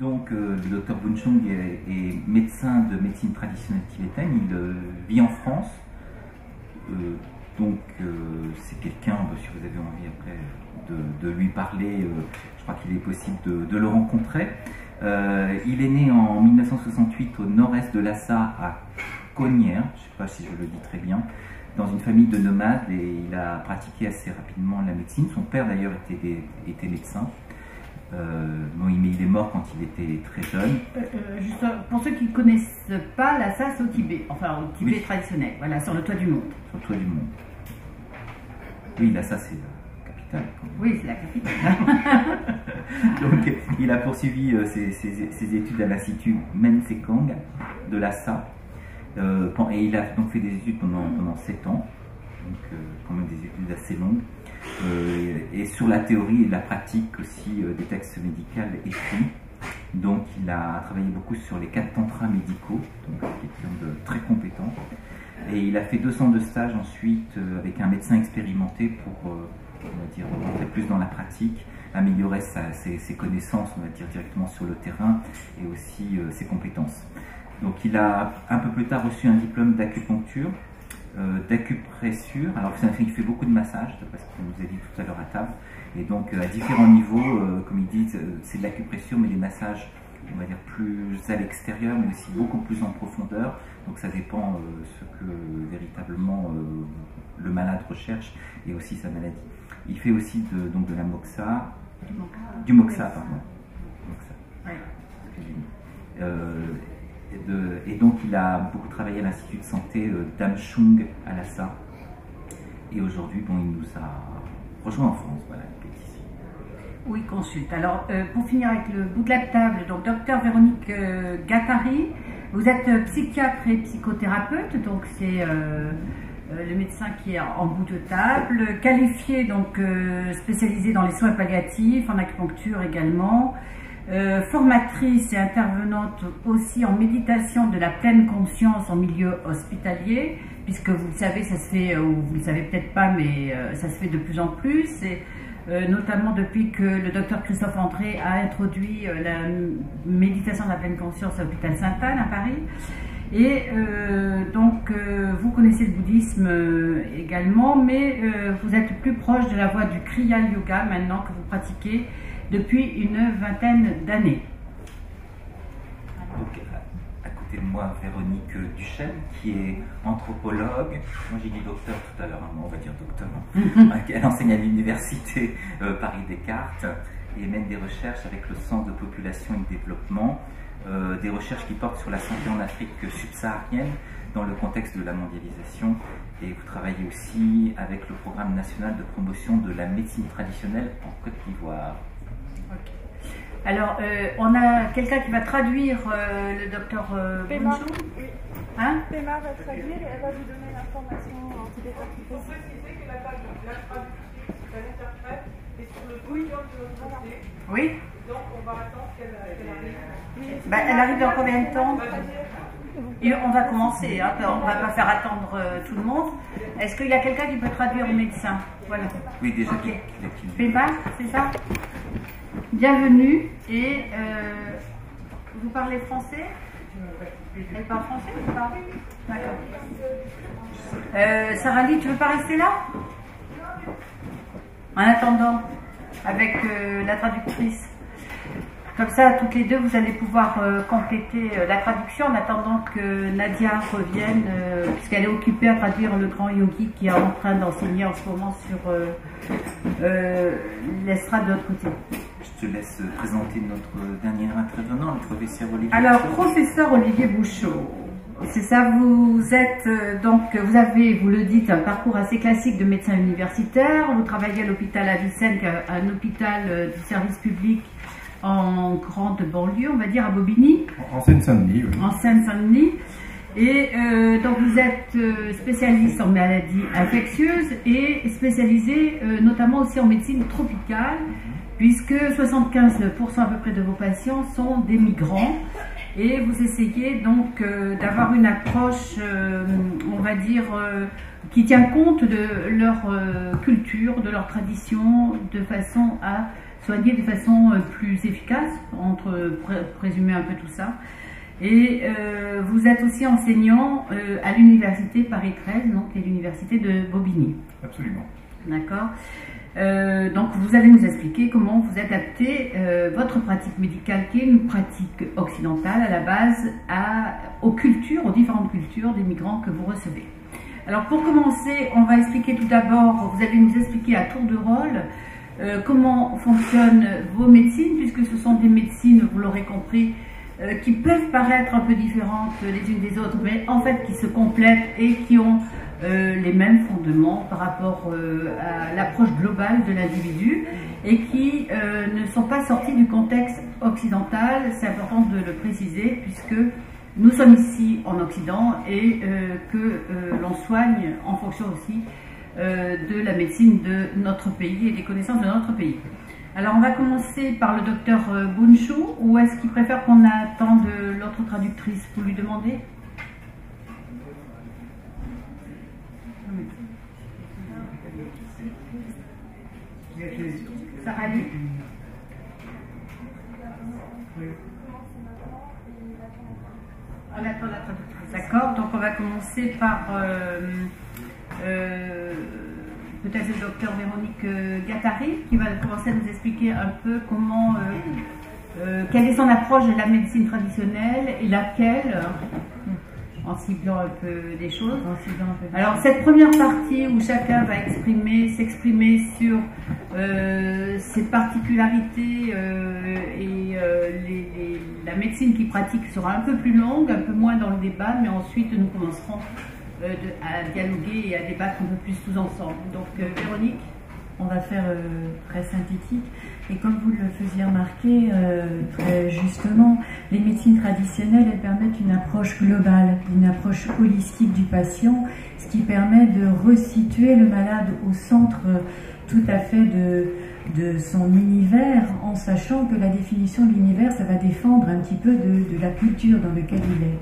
Donc, le docteur Bunchong est médecin de médecine traditionnelle tibétaine. Il vit en France. C'est quelqu'un, si vous avez envie après de lui parler, je crois qu'il est possible de le rencontrer. Il est né en 1968 au nord-est de Lhasa, à Cognières, je ne sais pas si je le dis très bien, dans une famille de nomades, et il a pratiqué assez rapidement la médecine. Son père d'ailleurs était médecin. Mais il est mort quand il était très jeune. Juste pour ceux qui ne connaissent pas, Lhasa c'est au Tibet, enfin au Tibet traditionnel, voilà, sur le toit du monde. Sur le toit du monde. Oui, Lhasa c'est la capitale. Oui, c'est la capitale. Donc il a poursuivi ses études à l'Institut Mensekong de Lhasa. Et il a donc fait des études pendant 7 ans, donc quand même des études assez longues. Et sur la théorie et la pratique aussi des textes médicaux écrits. Donc il a travaillé beaucoup sur les 4 tantras médicaux, donc quelqu'un de très compétent. Et il a fait 2 ans de stage ensuite avec un médecin expérimenté pour, on va dire, rentrer plus dans la pratique, améliorer ses connaissances, on va dire, directement sur le terrain, et aussi ses compétences. Donc il a un peu plus tard reçu un diplôme d'acupuncture, d'acupressure. Alors il fait beaucoup de massages, parce qu'il nous a dit tout à l'heure à table, et donc à différents niveaux, comme ils disent, c'est de l'acupressure, mais des massages, on va dire, plus à l'extérieur, mais aussi beaucoup plus en profondeur. Donc ça dépend ce que véritablement le malade recherche, et aussi sa maladie. Il fait aussi de la moxa, du moxa, pardon. Moxa. Ouais. Et donc il a beaucoup travaillé à l'Institut de santé d'Amchung à Lhasa. Et aujourd'hui, il nous a rejoint en France. Voilà, il est ici. Oui, consulte. Alors, pour finir avec le bout de la table, donc docteur Véronique Gattari, vous êtes psychiatre et psychothérapeute, donc c'est le médecin qui est en bout de table, qualifié, donc spécialisé dans les soins palliatifs, en acupuncture également. Formatrice et intervenante aussi en méditation de la pleine conscience en milieu hospitalier, puisque vous le savez, ça se fait, ou vous le savez peut-être pas, mais ça se fait de plus en plus, et notamment depuis que le docteur Christophe André a introduit la méditation de la pleine conscience à l'hôpital Sainte-Anne à Paris. Et vous connaissez le bouddhisme également, mais vous êtes plus proche de la voie du Kriya Yoga maintenant que vous pratiquez depuis une 20aine d'années. Donc, à côté de moi, Véronique Duchesne, qui est anthropologue. Moi, j'ai dit docteur tout à l'heure, on va dire docteur. Elle enseigne à l'université Paris-Descartes et mène des recherches avec le Centre de population et de développement, des recherches qui portent sur la santé en Afrique subsaharienne dans le contexte de la mondialisation. Et vous travaillez aussi avec le programme national de promotion de la médecine traditionnelle en Côte d'Ivoire. Okay. Alors, on a quelqu'un qui va traduire le docteur Bunchong. Oui. Hein? Pema va traduire et elle va vous donner l'information en tibétain. Il faut préciser que la traductrice, c'est un interprète, est sur le podium de notre côté. Oui. Donc on va attendre qu'elle arrive. Oui, Elle arrive dans combien de temps? Et on va commencer, hein, on ne va pas faire attendre tout le monde. Est-ce qu'il y a quelqu'un qui peut traduire au médecin? Voilà. Oui, déjà. Okay. Pema, c'est ça? Bienvenue, et vous parlez français? Elle parle français ou pas? D'accord. Sarah Lee, tu veux pas rester là? En attendant, avec la traductrice. Comme ça, toutes les deux, vous allez pouvoir compléter la traduction en attendant que Nadia revienne, puisqu'elle est occupée à traduire le grand yogi qui est en train d'enseigner en ce moment sur l'estrade de l'autre côté. Je te laisse présenter notre dernier intervenant, le professeur Olivier Alors, Bouchot. professeur Olivier Bouchot, c'est ça, vous êtes vous avez, vous le dites, un parcours assez classique de médecin universitaire. Vous travaillez à l'hôpital Avicenne, un hôpital du service public en grande banlieue, on va dire, à Bobigny. En Seine-Saint-Denis, oui. En Seine-Saint-Denis. Et donc vous êtes spécialiste en maladies infectieuses et spécialisé notamment aussi en médecine tropicale, puisque 75% à peu près de vos patients sont des migrants. Et vous essayez donc d'avoir une approche, on va dire, qui tient compte de leur culture, de leur tradition, de façon à soigner de façon plus efficace, présumer un peu tout ça. Et vous êtes aussi enseignant à l'université Paris 13, donc qui est l'université de Bobigny. Absolument. D'accord. Donc vous allez nous expliquer comment vous adaptez votre pratique médicale, qui est une pratique occidentale à la base, aux cultures, aux différentes cultures des migrants que vous recevez. Alors pour commencer, on va expliquer tout d'abord, vous allez nous expliquer à tour de rôle comment fonctionnent vos médecines, puisque ce sont des médecines, vous l'aurez compris, qui peuvent paraître un peu différentes les unes des autres, mais en fait qui se complètent et qui ont les mêmes fondements par rapport à l'approche globale de l'individu et qui ne sont pas sortis du contexte occidental. C'est important de le préciser puisque nous sommes ici en Occident et que l'on soigne en fonction aussi de la médecine de notre pays et des connaissances de notre pays. Alors on va commencer par le docteur Bunchou, ou est-ce qu'il préfère qu'on attende l'autre traductrice pour lui demander? Sarah Lee. On attend la traductrice. D'accord, donc on va commencer par peut-être le docteur Véronique Gattari qui va commencer à nous expliquer un peu comment, quelle est son approche de la médecine traditionnelle et laquelle, en ciblant un peu des choses. Alors cette première partie où chacun va s'exprimer sur ses particularités et la médecine qu'il pratique sera un peu plus longue, un peu moins dans le débat, mais ensuite nous commencerons à dialoguer et à débattre un peu plus tous ensemble. Donc Véronique, on va faire très synthétique. Et comme vous le faisiez remarquer très justement, les médecines traditionnelles, elles permettent une approche globale, une approche holistique du patient, ce qui permet de resituer le malade au centre tout à fait de son univers, en sachant que la définition de l'univers, ça va défendre un petit peu de la culture dans laquelle il est.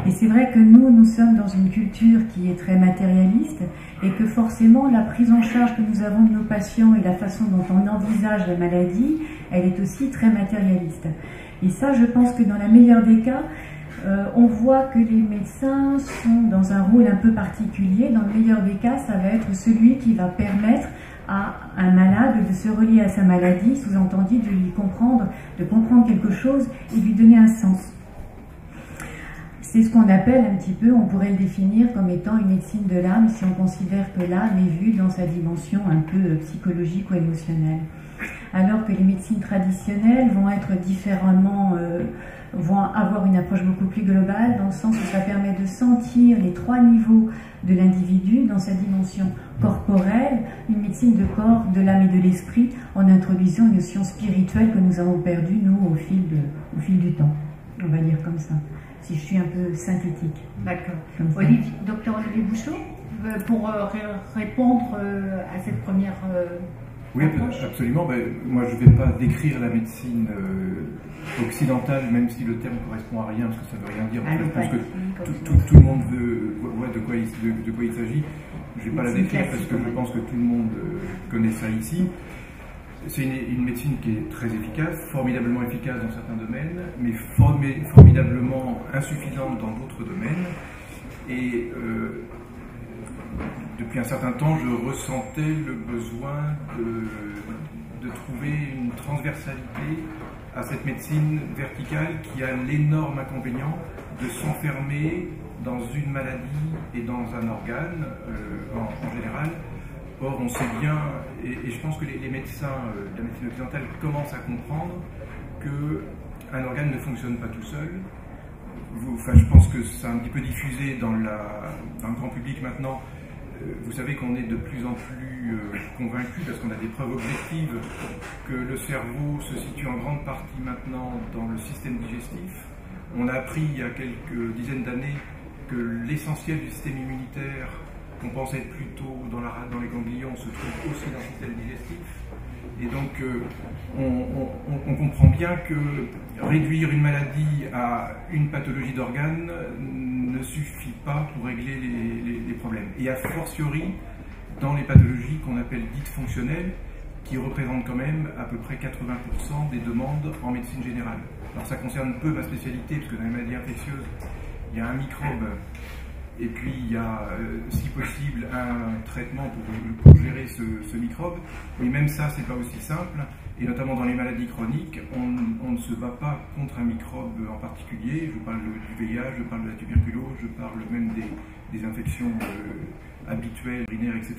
Et c'est vrai que nous sommes dans une culture qui est très matérialiste et que forcément la prise en charge que nous avons de nos patients et la façon dont on envisage la maladie, elle est aussi très matérialiste. Et ça, je pense que dans la meilleure des cas, on voit que les médecins sont dans un rôle un peu particulier. Dans le meilleur des cas, ça va être celui qui va permettre à un malade de se relier à sa maladie, sous-entendu de comprendre quelque chose et lui donner un sens. C'est ce qu'on appelle un petit peu, on pourrait le définir comme étant une médecine de l'âme, si on considère que l'âme est vue dans sa dimension un peu psychologique ou émotionnelle. Alors que les médecines traditionnelles vont être différemment, vont avoir une approche beaucoup plus globale, dans le sens où ça permet de sentir les trois niveaux de l'individu dans sa dimension corporelle, une médecine de corps, de l'âme et de l'esprit, en introduisant une notion spirituelle que nous avons perdue, nous, au fil du temps. On va dire comme ça, si je suis un peu synthétique. D'accord. Docteur Olivier Bouchot, pour répondre à cette première oui, approche. Absolument. Ben, moi, je ne vais pas décrire la médecine occidentale, même si le terme ne correspond à rien, parce que ça ne veut rien dire. Je pense que tout le monde voit de quoi il s'agit. Je ne vais pas la décrire parce que je pense que tout le monde connaît ça ici. C'est une médecine qui est très efficace, formidablement efficace dans certains domaines, mais formidablement insuffisante dans d'autres domaines. Et depuis un certain temps, je ressentais le besoin de trouver une transversalité à cette médecine verticale qui a l'énorme inconvénient de s'enfermer dans une maladie et dans un organe en général. Or, on sait bien, et je pense que les médecins de la médecine occidentale commencent à comprendre qu'un organe ne fonctionne pas tout seul. Enfin, je pense que c'est un petit peu diffusé dans le grand public maintenant. Vous savez qu'on est de plus en plus convaincus, parce qu'on a des preuves objectives, que le cerveau se situe en grande partie maintenant dans le système digestif. On a appris il y a quelques dizaines d'années que l'essentiel du système immunitaire, qu'on pensait être plutôt dans les ganglions, se trouve aussi dans le système digestif. Et donc on comprend bien que réduire une maladie à une pathologie d'organe ne suffit pas pour régler les problèmes. Et a fortiori dans les pathologies qu'on appelle dites fonctionnelles, qui représente quand même à peu près 80% des demandes en médecine générale. Alors ça concerne peu ma spécialité, parce que dans les maladies infectieuses, il y a un microbe, et puis il y a, si possible, un traitement pour gérer ce microbe, mais même ça, c'est pas aussi simple, et notamment dans les maladies chroniques, on ne se bat pas contre un microbe en particulier. Je parle du VIH, je parle de la tuberculose, je parle même des infections habituelles, urinaires, etc.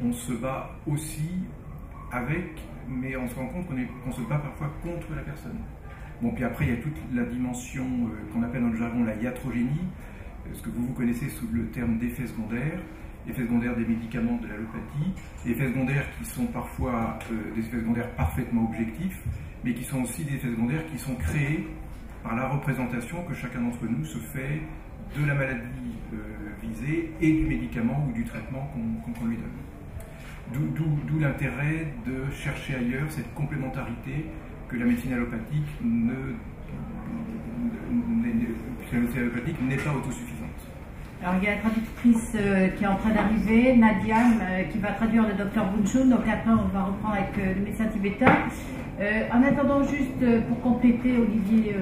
On se bat aussi avec, mais on se rend compte qu'on se bat parfois contre la personne. Bon, puis après, il y a toute la dimension qu'on appelle dans le jargon la iatrogénie, ce que vous connaissez sous le terme d'effets secondaires des médicaments de l'allopathie, effets secondaires qui sont parfois des effets secondaires parfaitement objectifs, mais qui sont aussi des effets secondaires qui sont créés par la représentation que chacun d'entre nous se fait de la maladie visée et du médicament ou du traitement qu'on lui donne. D'où l'intérêt de chercher ailleurs cette complémentarité que la médecine allopathique n'est pas autosuffisante. Alors il y a la traductrice qui est en train d'arriver, Nadia, qui va traduire le docteur Bunchun, donc après on va reprendre avec le médecin tibétain. En attendant, juste pour compléter, Olivier,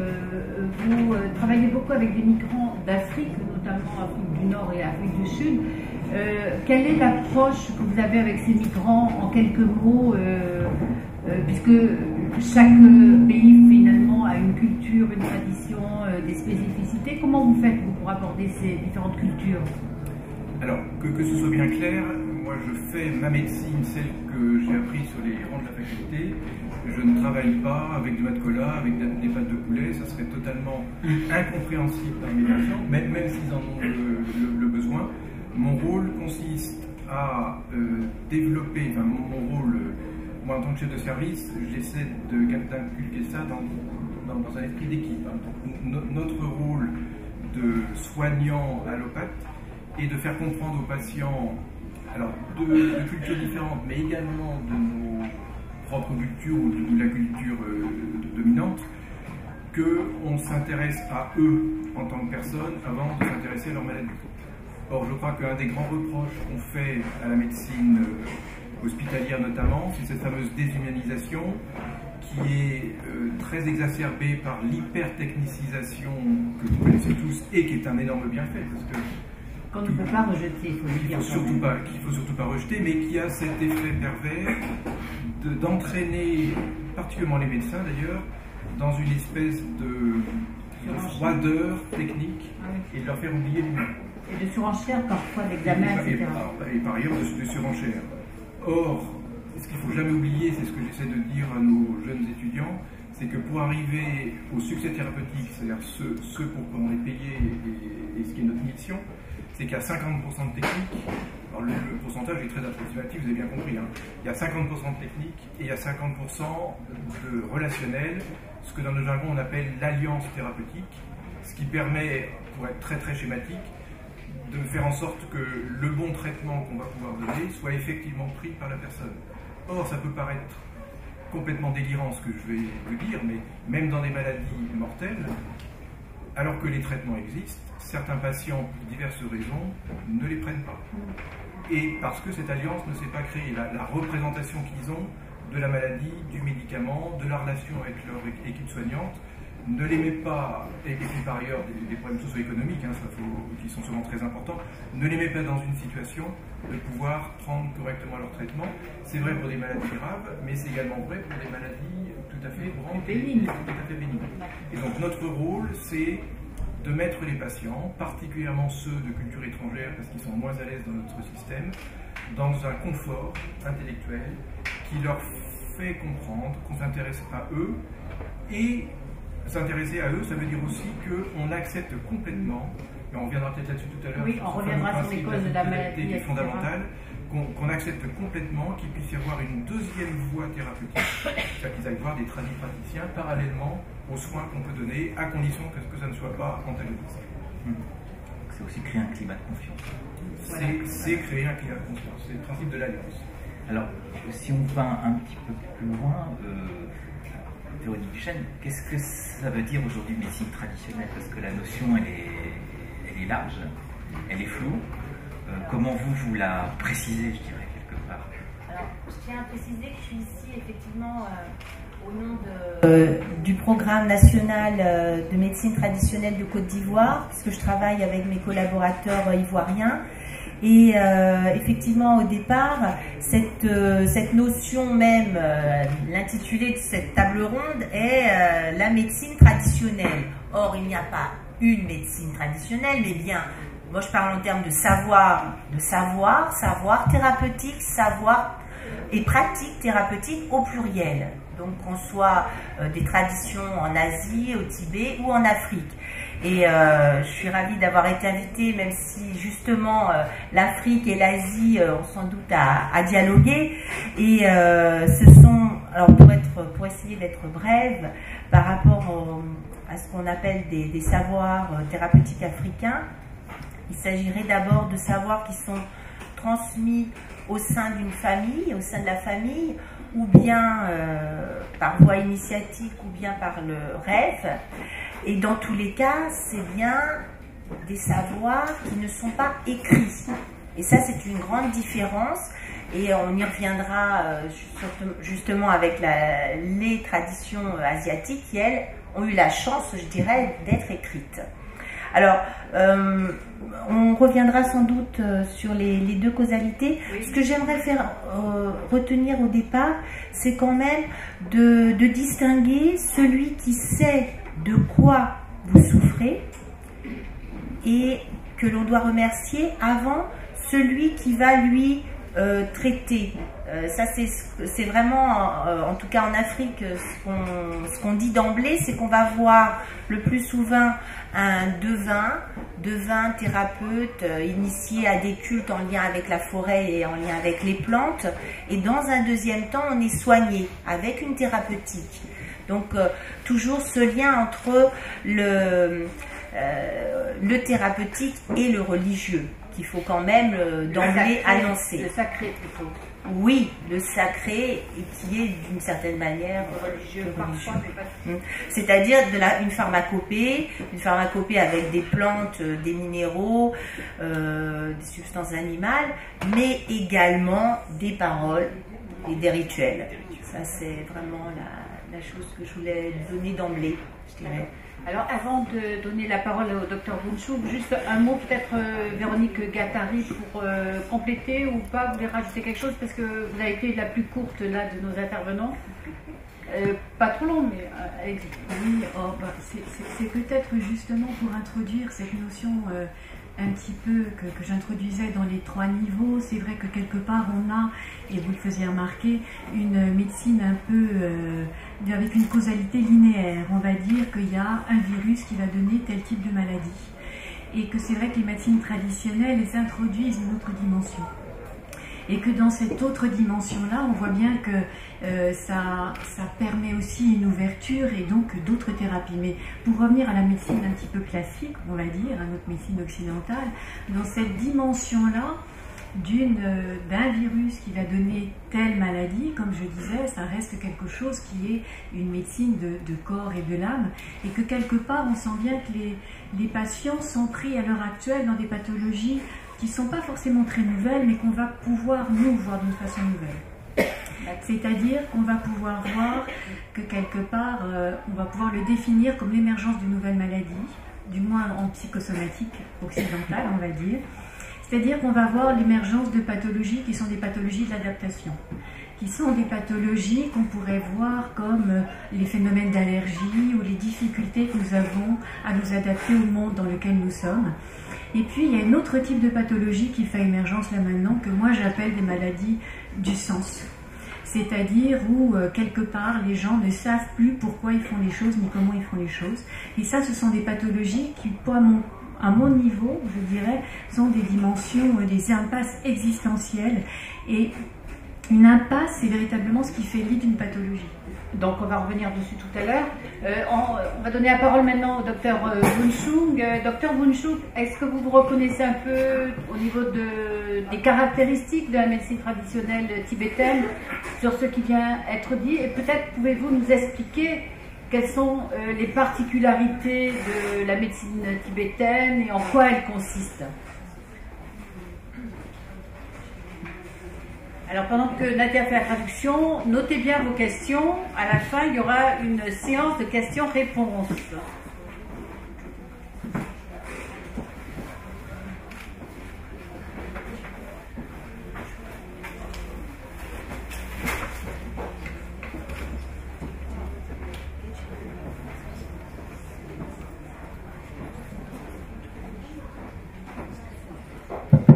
vous travaillez beaucoup avec des migrants d'Afrique, notamment Afrique du Nord et Afrique du Sud. Quelle est l'approche que vous avez avec ces migrants en quelques mots, puisque chaque pays finalement a une culture, une tradition, des spécificités. Comment vous faites pour aborder ces différentes cultures? Alors, que ce soit bien clair, moi je fais ma médecine, celle que j'ai apprise sur les rangs de la faculté. Je ne travaille pas avec du mat-cola, avec des pâtes de poulet, ça serait totalement incompréhensible par mes patients, même s'ils en ont le besoin. Mon rôle consiste à développer, enfin mon rôle, moi en tant que chef de service, j'essaie d'inculquer ça dans un esprit d'équipe. Notre rôle de soignant allopathe est de faire comprendre aux patients, alors de cultures différentes, mais également de nos propres cultures ou de la culture dominante, qu'on s'intéresse à eux en tant que personnes avant de s'intéresser à leur maladie. Or, je crois qu'un des grands reproches qu'on fait à la médecine hospitalière notamment, c'est cette fameuse déshumanisation qui est très exacerbée par l'hypertechnicisation que vous connaissez tous et qui est un énorme bienfait. Parce que qu'on ne peut pas rejeter, il faut le dire. Qu'il ne faut surtout pas rejeter, mais qui a cet effet pervers d'entraîner, particulièrement les médecins d'ailleurs, dans une espèce de froideur technique et de leur faire oublier l'humain. Et de surenchère parfois d'examen, etc. Et par ailleurs de surenchère. Or, ce qu'il ne faut jamais oublier, c'est ce que j'essaie de dire à nos jeunes étudiants, c'est que pour arriver au succès thérapeutique, c'est-à-dire ce pour quoi on est payé et ce qui est notre mission, c'est qu'il y a 50% de technique. Alors le pourcentage est très approximatif, vous avez bien compris. Hein. Il y a 50% de technique et il y a 50% de relationnel, ce que dans le jargon on appelle l'alliance thérapeutique, ce qui permet, pour être très très schématique, de faire en sorte que le bon traitement qu'on va pouvoir donner soit effectivement pris par la personne. Or, ça peut paraître complètement délirant ce que je vais vous dire, mais même dans des maladies mortelles, alors que les traitements existent, certains patients, pour diverses raisons, ne les prennent pas. Et parce que cette alliance ne s'est pas créée, la représentation qu'ils ont de la maladie, du médicament, de la relation avec leur équipe soignante, ne les met pas, et puis par ailleurs des problèmes socio-économiques qui sont souvent très importants, ne les met pas dans une situation de pouvoir prendre correctement leur traitement. C'est vrai pour des maladies graves, mais c'est également vrai pour des maladies tout à fait bénignes. Et donc notre rôle, c'est de mettre les patients, particulièrement ceux de culture étrangère, parce qu'ils sont moins à l'aise dans notre système, dans un confort intellectuel qui leur fait comprendre qu'on s'intéresse à eux. Et s'intéresser à eux, ça veut dire aussi qu'on accepte complètement, et on reviendra peut-être là-dessus tout à l'heure, oui, on reviendra sur les causes de la maladie, qui est fondamentale, qu'on accepte complètement qu'il puisse y avoir une deuxième voie thérapeutique, c'est-à-dire qu'ils aillent voir des praticiens parallèlement aux soins qu'on peut donner, à condition que ça ne soit pas antagoniste. C'est aussi créer un climat de confiance. C'est créer un climat de confiance, c'est le principe de l'alliance. Alors, si on va un petit peu plus loin, Véronique Duchesne, qu'est-ce que ça veut dire aujourd'hui médecine traditionnelle? Parce que la notion, elle est large, elle est floue. Comment vous la précisez, je dirais, quelque part? Alors, je tiens à préciser que je suis ici effectivement au nom du programme national de médecine traditionnelle de Côte d'Ivoire, puisque je travaille avec mes collaborateurs ivoiriens. Et effectivement, au départ, cette notion même, l'intitulé de cette table ronde est la médecine traditionnelle. Or, il n'y a pas une médecine traditionnelle, mais bien, moi je parle en termes de savoir thérapeutique, savoir et pratique thérapeutique au pluriel. Donc qu'on soit des traditions en Asie, au Tibet ou en Afrique. Et je suis ravie d'avoir été invitée, même si justement l'Afrique et l'Asie ont sans doute à dialoguer. Et ce sont, alors pour essayer d'être brève, par rapport à ce qu'on appelle des savoirs thérapeutiques africains, il s'agirait d'abord de savoirs qui sont transmis au sein d'une famille, au sein de la famille, ou bien par voie initiatique, ou bien par le rêve. Et dans tous les cas, c'est bien des savoirs qui ne sont pas écrits. Et ça, c'est une grande différence. Et on y reviendra justement avec les traditions asiatiques qui, elles, ont eu la chance, je dirais, d'être écrites. Alors, on reviendra sans doute sur les deux causalités. Oui. Ce que j'aimerais faire retenir au départ, c'est quand même de distinguer celui qui sait de quoi vous souffrez et que l'on doit remercier avant celui qui va lui traiter. Ça, c'est vraiment, en tout cas en Afrique, ce qu'on dit d'emblée, c'est qu'on va voir le plus souvent un devin thérapeute initié à des cultes en lien avec la forêt et en lien avec les plantes. Et dans un deuxième temps, on est soigné avec une thérapeutique. Donc, toujours ce lien entre le thérapeutique et le religieux, qu'il faut quand même d'emblée annoncer. Le sacré plutôt. Oui, le sacré, et qui est d'une certaine manière religieux. C'est-à-dire une pharmacopée avec des plantes, des minéraux, des substances animales, mais également des paroles et des rituels. Ça, c'est vraiment la chose que je voulais donner d'emblée, je dirais. Alors, avant de donner la parole au docteur Bounchoub, juste un mot peut-être, Véronique Gattari, pour compléter ou pas, vous voulez rajouter quelque chose, parce que vous avez été la plus courte là de nos intervenants. Pas trop long, mais allez-y. Oui, c'est peut-être justement pour introduire cette notion un petit peu que j'introduisais dans les 3 niveaux. C'est vrai que quelque part on a, et vous le faisiez remarquer, une médecine un peu avec une causalité linéaire. On va dire qu'il y a un virus qui va donner tel type de maladie. Et que c'est vrai que les médecines traditionnelles, elles introduisent une autre dimension. Et que dans cette autre dimension-là, on voit bien que ça permet aussi une ouverture et donc d'autres thérapies. Mais pour revenir à la médecine un petit peu classique, on va dire, à notre médecine occidentale, dans cette dimension-là, d'un virus qui va donner telle maladie, comme je disais, ça reste quelque chose qui est une médecine de corps et de l'âme, et que quelque part on sent bien que les patients sont pris à l'heure actuelle dans des pathologies qui ne sont pas forcément très nouvelles, mais qu'on va pouvoir nous voir d'une façon nouvelle. C'est-à-dire qu'on va pouvoir voir que quelque part, on va pouvoir le définir comme l'émergence d'une nouvelle maladie, du moins en psychosomatique occidentale, on va dire. C'est-à-dire qu'on va voir l'émergence de pathologies qui sont des pathologies de l'adaptation, qui sont des pathologies qu'on pourrait voir comme les phénomènes d'allergie ou les difficultés que nous avons à nous adapter au monde dans lequel nous sommes. Et puis, il y a un autre type de pathologie qui fait émergence là maintenant, que moi j'appelle des maladies du sens. C'est-à-dire où, quelque part, les gens ne savent plus pourquoi ils font les choses, ni comment ils font les choses. Et ça, ce sont des pathologies qui, à mon niveau, je dirais, sont des dimensions, des impasses existentielles. Et une impasse, c'est véritablement ce qui fait lit d'une pathologie. Donc on va revenir dessus tout à l'heure. On va donner la parole maintenant au docteur Bounchoub. Docteur Bounchoub, est-ce que vous vous reconnaissez un peu au niveau des caractéristiques de la médecine traditionnelle tibétaine sur ce qui vient être dit? Et peut-être pouvez-vous nous expliquer quelles sont les particularités de la médecine tibétaine et en quoi elle consiste? Alors pendant que Nadia fait la traduction, notez bien vos questions. À la fin, il y aura une séance de questions-réponses.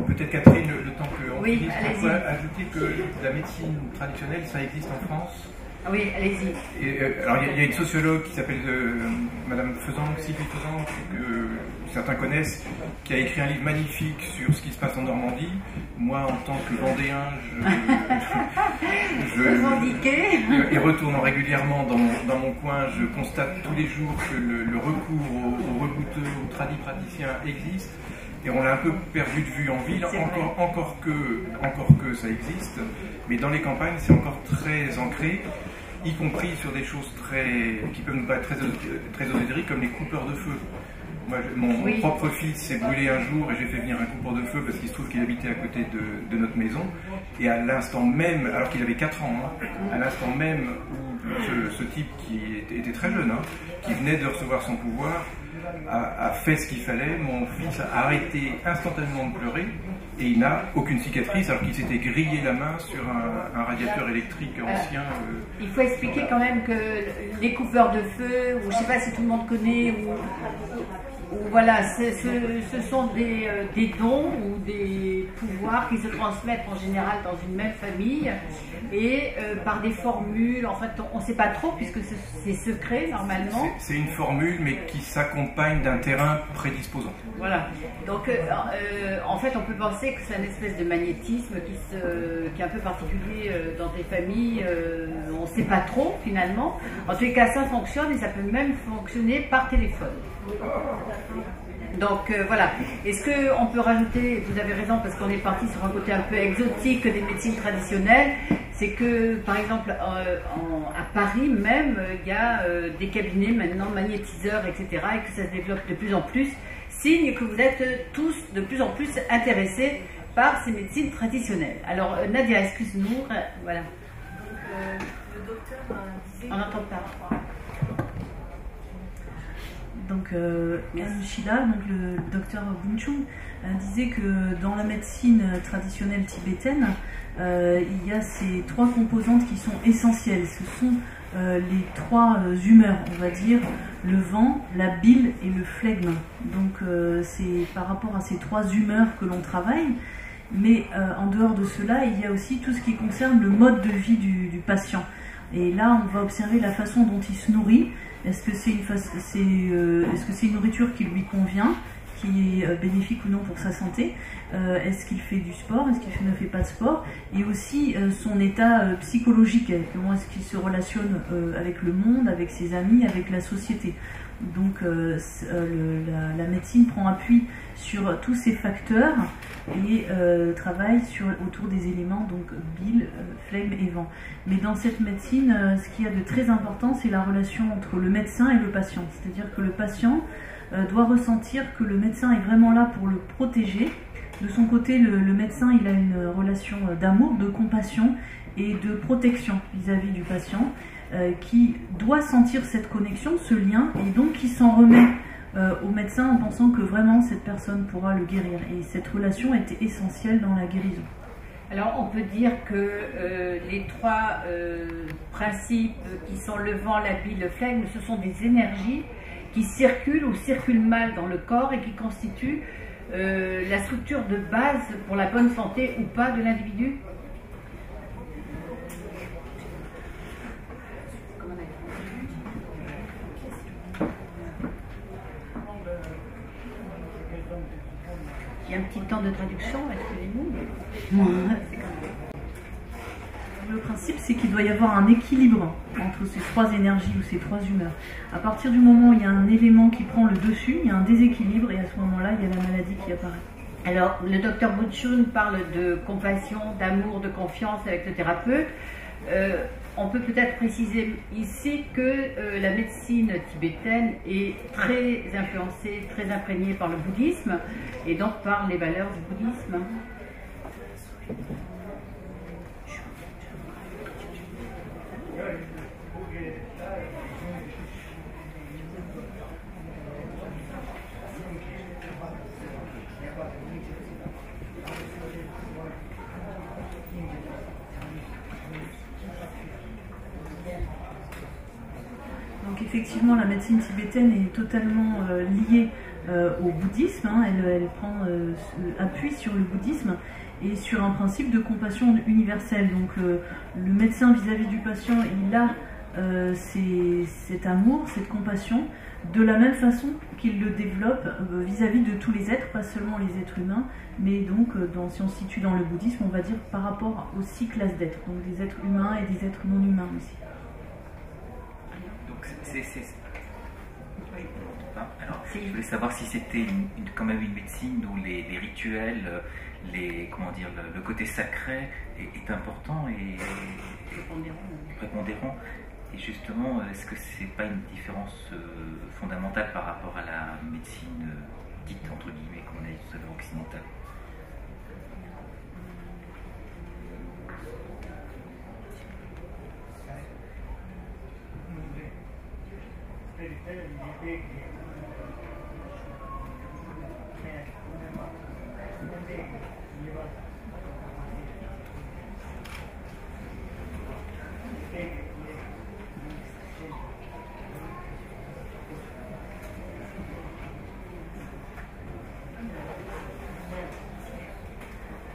Peut-être Catherine, le temps qu'on Oui, finisse, allez-y. on peut ajouter que la médecine traditionnelle, ça existe en France. Ah oui, allez-y. Et, alors il y a une sociologue qui s'appelle Madame Faisan, Sylvie Faisan, que certains connaissent, qui a écrit un livre magnifique sur ce qui se passe en Normandie. Moi, en tant que Vendéen, et retournant régulièrement dans mon coin, je constate tous les jours que le recours aux rebouteux, aux tradipraticiens existe. Et on l'a un peu perdu de vue en ville, encore que ça existe, mais dans les campagnes c'est encore très ancré, y compris sur des choses qui peuvent nous paraître très ésotériques, comme les coupeurs de feu. Moi, mon propre fils s'est brûlé un jour et j'ai fait venir un coupeur de feu parce qu'il se trouve qu'il habitait à côté de notre maison. Et à l'instant même, alors qu'il avait 4 ans, à l'instant même où ce type qui était très jeune, qui venait de recevoir son pouvoir, a fait ce qu'il fallait, mon fils a arrêté instantanément de pleurer et il n'a aucune cicatrice alors qu'il s'était grillé la main sur un radiateur électrique ancien. Il faut expliquer quand même que les coupeurs de feu, ou je ne sais pas si tout le monde connaît, ou voilà, ce sont des dons ou des pouvoirs qui se transmettent en général dans une même famille et par des formules, en fait on ne sait pas trop puisque c'est secret normalement. C'est une formule mais qui s'accompagne d'un terrain prédisposant. Voilà, donc en fait on peut penser que c'est une espèce de magnétisme qui est un peu particulier dans des familles, on ne sait pas trop finalement. En tous les cas ça fonctionne et ça peut même fonctionner par téléphone. Donc voilà, est-ce qu'on peut rajouter, vous avez raison parce qu'on est parti sur un côté un peu exotique des médecines traditionnelles, c'est que par exemple à Paris même, il y a des cabinets maintenant magnétiseurs etc. et que ça se développe de plus en plus, signe que vous êtes tous de plus en plus intéressés par ces médecines traditionnelles. Alors Nadia, excuse-nous, voilà. Le docteur disait... On n'entend pas. Donc Shida, donc le docteur Bunchung, disait que dans la médecine traditionnelle tibétaine, il y a ces 3 composantes qui sont essentielles. Ce sont les 3 humeurs, on va dire, le vent, la bile et le flegme. Donc c'est par rapport à ces 3 humeurs que l'on travaille. Mais en dehors de cela, il y a aussi tout ce qui concerne le mode de vie du patient. Et là, on va observer la façon dont il se nourrit. Est-ce que c'est une nourriture qui lui convient, qui est bénéfique ou non pour sa santé? Est-ce qu'il fait du sport? Est-ce qu'il ne fait pas de sport? Et aussi son état psychologique, comment est-ce qu'il se relationne avec le monde, avec ses amis, avec la société. Donc la médecine prend appui sur tous ces facteurs et travaille autour des éléments, donc bile, flegme et vent. Mais dans cette médecine, ce qu'il y a de très important, c'est la relation entre le médecin et le patient. C'est-à-dire que le patient doit ressentir que le médecin est vraiment là pour le protéger. De son côté, le médecin, il a une relation d'amour, de compassion et de protection vis-à-vis du patient, qui doit sentir cette connexion, ce lien, et donc qui s'en remet au médecin en pensant que vraiment cette personne pourra le guérir. Et cette relation était essentielle dans la guérison. Alors on peut dire que les 3 principes qui sont le vent, la bile, le flegme, ce sont des énergies qui circulent ou circulent mal dans le corps et qui constituent la structure de base pour la bonne santé ou pas de l'individu. Il y a un petit temps de traduction, excusez-nous. Le principe, c'est qu'il doit y avoir un équilibre entre ces 3 énergies ou ces 3 humeurs. À partir du moment où il y a un élément qui prend le dessus, il y a un déséquilibre et à ce moment-là, il y a la maladie qui apparaît. Alors, le docteur Bunchung parle de compassion, d'amour, de confiance avec le thérapeute. On peut peut-être préciser ici que la médecine tibétaine est très influencée, très imprégnée par le bouddhisme et donc par les valeurs du bouddhisme. effectivement, la médecine tibétaine est totalement liée au bouddhisme. Hein. Elle prend appui sur le bouddhisme et sur un principe de compassion universelle. Donc le médecin vis-à-vis du patient, il a cet amour, cette compassion, de la même façon qu'il le développe vis-à-vis de tous les êtres, pas seulement les êtres humains, mais donc si on se situe dans le bouddhisme, on va dire par rapport aux 6 classes d'êtres, donc des êtres humains et des êtres non humains aussi. Donc oui. Alors, je voulais savoir si c'était quand même une médecine où les rituels, le côté sacré est important et prépondérant. Et justement, est-ce que c'est pas une différence fondamentale par rapport à la médecine dite entre guillemets, comme on a dit tout à l'heure, occidentale?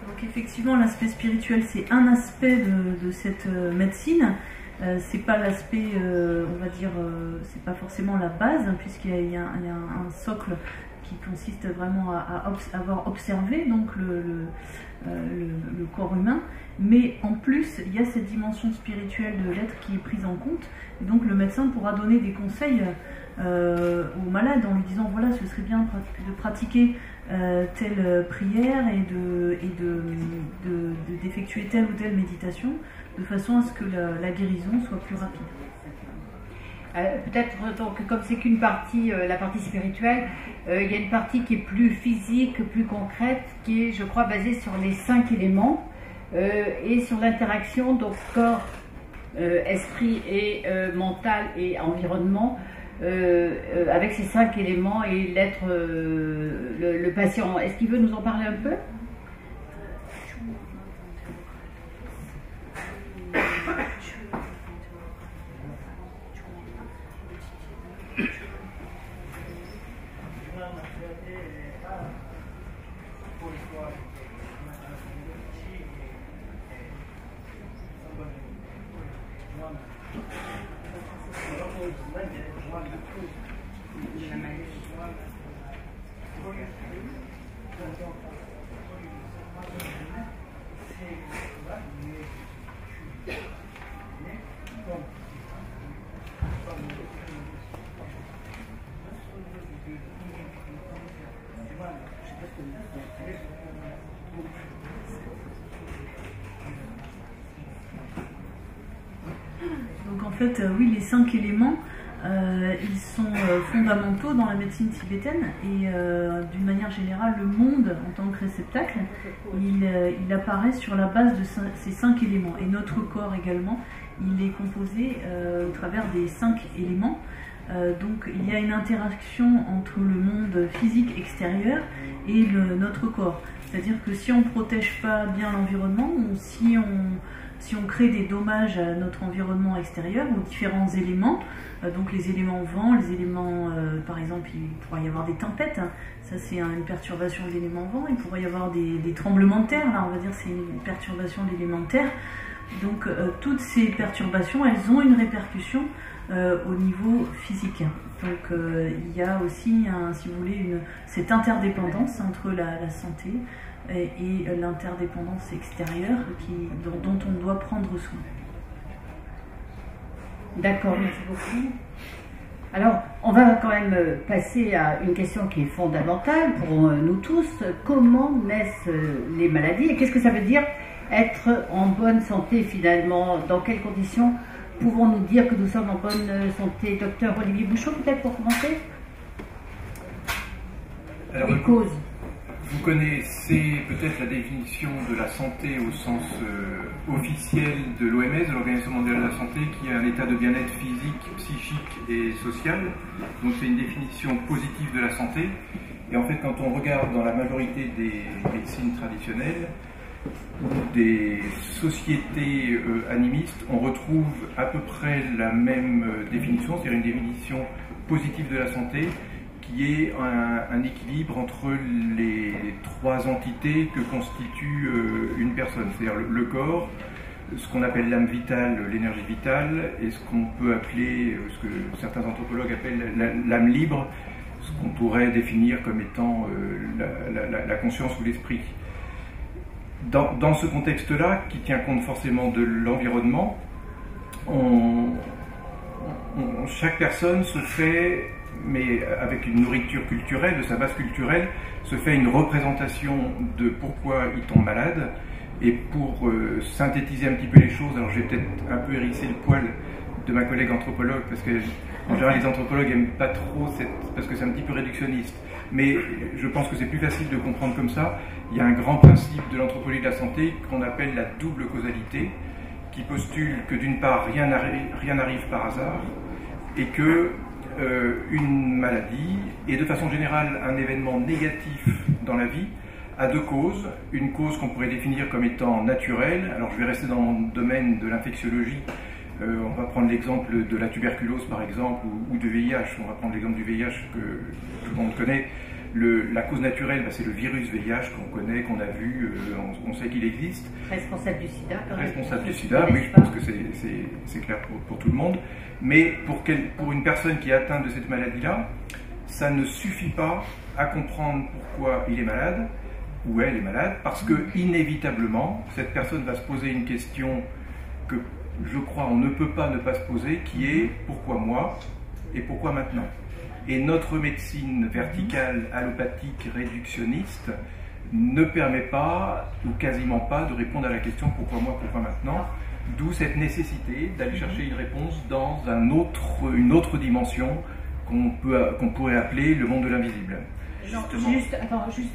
Donc effectivement, l'aspect spirituel, c'est un aspect de cette médecine. C'est pas l'aspect, on va dire, c'est pas forcément la base, hein, puisqu'il y a un socle qui consiste vraiment à avoir observé donc le corps humain, mais en plus il y a cette dimension spirituelle de l'être qui est prise en compte, et donc le médecin pourra donner des conseils au malade en lui disant voilà, ce serait bien de pratiquer telle prière et d'effectuer telle ou telle méditation de façon à ce que la guérison soit plus rapide. Peut-être donc comme c'est qu'une partie, la partie spirituelle, il y a une partie qui est plus physique, plus concrète, qui est, je crois, basée sur les 5 éléments et sur l'interaction donc corps, esprit et mental et environnement avec ces 5 éléments et l'être, le patient. Est-ce qu'il veut nous en parler un peu ? Donc en fait, oui, les 5 éléments, ils sont fondamentaux dans la médecine tibétaine et d'une manière générale, le monde en tant que réceptacle, il apparaît sur la base de ces 5 éléments. Et notre corps également, il est composé au travers des 5 éléments. Donc il y a une interaction entre le monde physique extérieur et notre corps. C'est-à-dire que si on ne protège pas bien l'environnement, ou si on crée des dommages à notre environnement extérieur, aux différents éléments, donc les éléments vent, les éléments, par exemple, il pourrait y avoir des tempêtes, hein, ça c'est une perturbation de l'élément vent, il pourrait y avoir des tremblements de terre, là on va dire c'est une perturbation de l'élément terre. Donc toutes ces perturbations, elles ont une répercussion au niveau physique. Donc il y a aussi, si vous voulez, cette interdépendance entre la santé et l'interdépendance extérieure dont on doit prendre soin. D'accord, merci beaucoup. Alors, on va quand même passer à une question qui est fondamentale pour nous tous. Comment naissent les maladies et qu'est-ce que ça veut dire être en bonne santé finalement? Dans quelles conditions pouvons-nous dire que nous sommes en bonne santé? Docteur Olivier Bouchot, peut-être pour commencer. Alors, les causes. Vous connaissez peut-être la définition de la santé au sens officiel de l'OMS, de l'Organisation mondiale de la santé, qui est un état de bien-être physique, psychique et social. Donc c'est une définition positive de la santé. Et en fait, quand on regarde dans la majorité des médecines traditionnelles, ou des sociétés animistes, on retrouve à peu près la même définition, c'est-à-dire une définition positive de la santé, qui est un équilibre entre les trois entités que constitue une personne, c'est-à-dire le corps, ce qu'on appelle l'âme vitale, l'énergie vitale, et ce qu'on peut appeler, ce que certains anthropologues appellent l'âme libre, ce qu'on pourrait définir comme étant la conscience ou l'esprit. Dans ce contexte-là, qui tient compte forcément de l'environnement, chaque personne se fait, mais avec une nourriture culturelle, de sa base culturelle, se fait une représentation de pourquoi il tombe malade. Et pour synthétiser un petit peu les choses, alors je vais peut-être un peu hérisser le poil de ma collègue anthropologue, parce que en général les anthropologues n'aiment pas trop, parce que c'est un petit peu réductionniste. Mais je pense que c'est plus facile de comprendre comme ça. Il y a un grand principe de l'anthropologie de la santé qu'on appelle la double causalité, qui postule que d'une part rien n'arrive par hasard, et que une maladie, et de façon générale un événement négatif dans la vie, a deux causes. Une cause qu'on pourrait définir comme étant naturelle. Alors je vais rester dans mon domaine de l'infectiologie. On va prendre l'exemple de la tuberculose par exemple, ou du VIH. On va prendre l'exemple du VIH que tout le monde connaît. La cause naturelle, c'est le virus VIH qu'on connaît, qu'on a vu, on sait qu'il existe. Responsable du sida. Responsable du sida, oui, je pense que c'est clair pour tout le monde. Mais pour une personne qui est atteinte de cette maladie-là, ça ne suffit pas à comprendre pourquoi il est malade, ou elle est malade, parce que inévitablement, cette personne va se poser une question que je crois on ne peut pas ne pas se poser, qui est pourquoi moi et pourquoi maintenant. Et notre médecine verticale, allopathique, réductionniste ne permet pas, ou quasiment pas, de répondre à la question pourquoi moi, pourquoi maintenant, d'où cette nécessité d'aller chercher une réponse dans une autre dimension qu'on pourrait appeler le monde de l'invisible.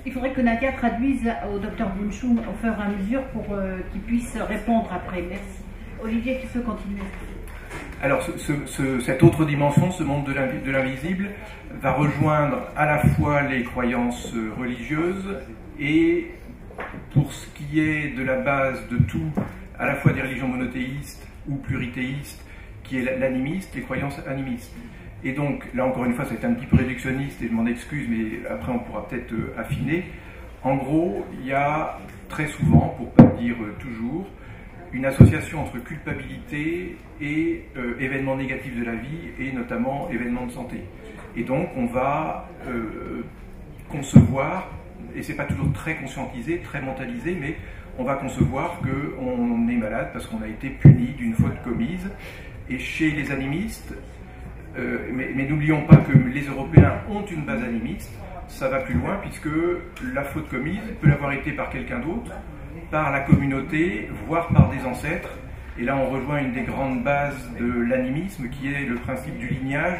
Il faudrait que Nadia traduise au docteur Bunchum au fur et à mesure pour qu'il puisse répondre après. Merci. Olivier, tu peux continuer. Alors, cette autre dimension, ce monde de l'invisible, va rejoindre à la fois les croyances religieuses et, pour ce qui est de la base de tout, à la fois des religions monothéistes ou plurithéistes, qui est l'animiste, les croyances animistes. Et donc, là encore une fois, c'est un petit peu réductionniste et je m'en excuse, mais après on pourra peut-être affiner. En gros, il y a très souvent, pour ne pas dire toujours, une association entre culpabilité et événements négatifs de la vie, et notamment événements de santé. Et donc, on va concevoir, et c'est pas toujours très conscientisé, très mentalisé, mais on va concevoir qu'on est malade parce qu'on a été puni d'une faute commise. Et chez les animistes, mais n'oublions pas que les Européens ont une base animiste, ça va plus loin puisque la faute commise peut l'avoir été par quelqu'un d'autre, par la communauté, voire par des ancêtres. Et là on rejoint une des grandes bases de l'animisme qui est le principe du lignage,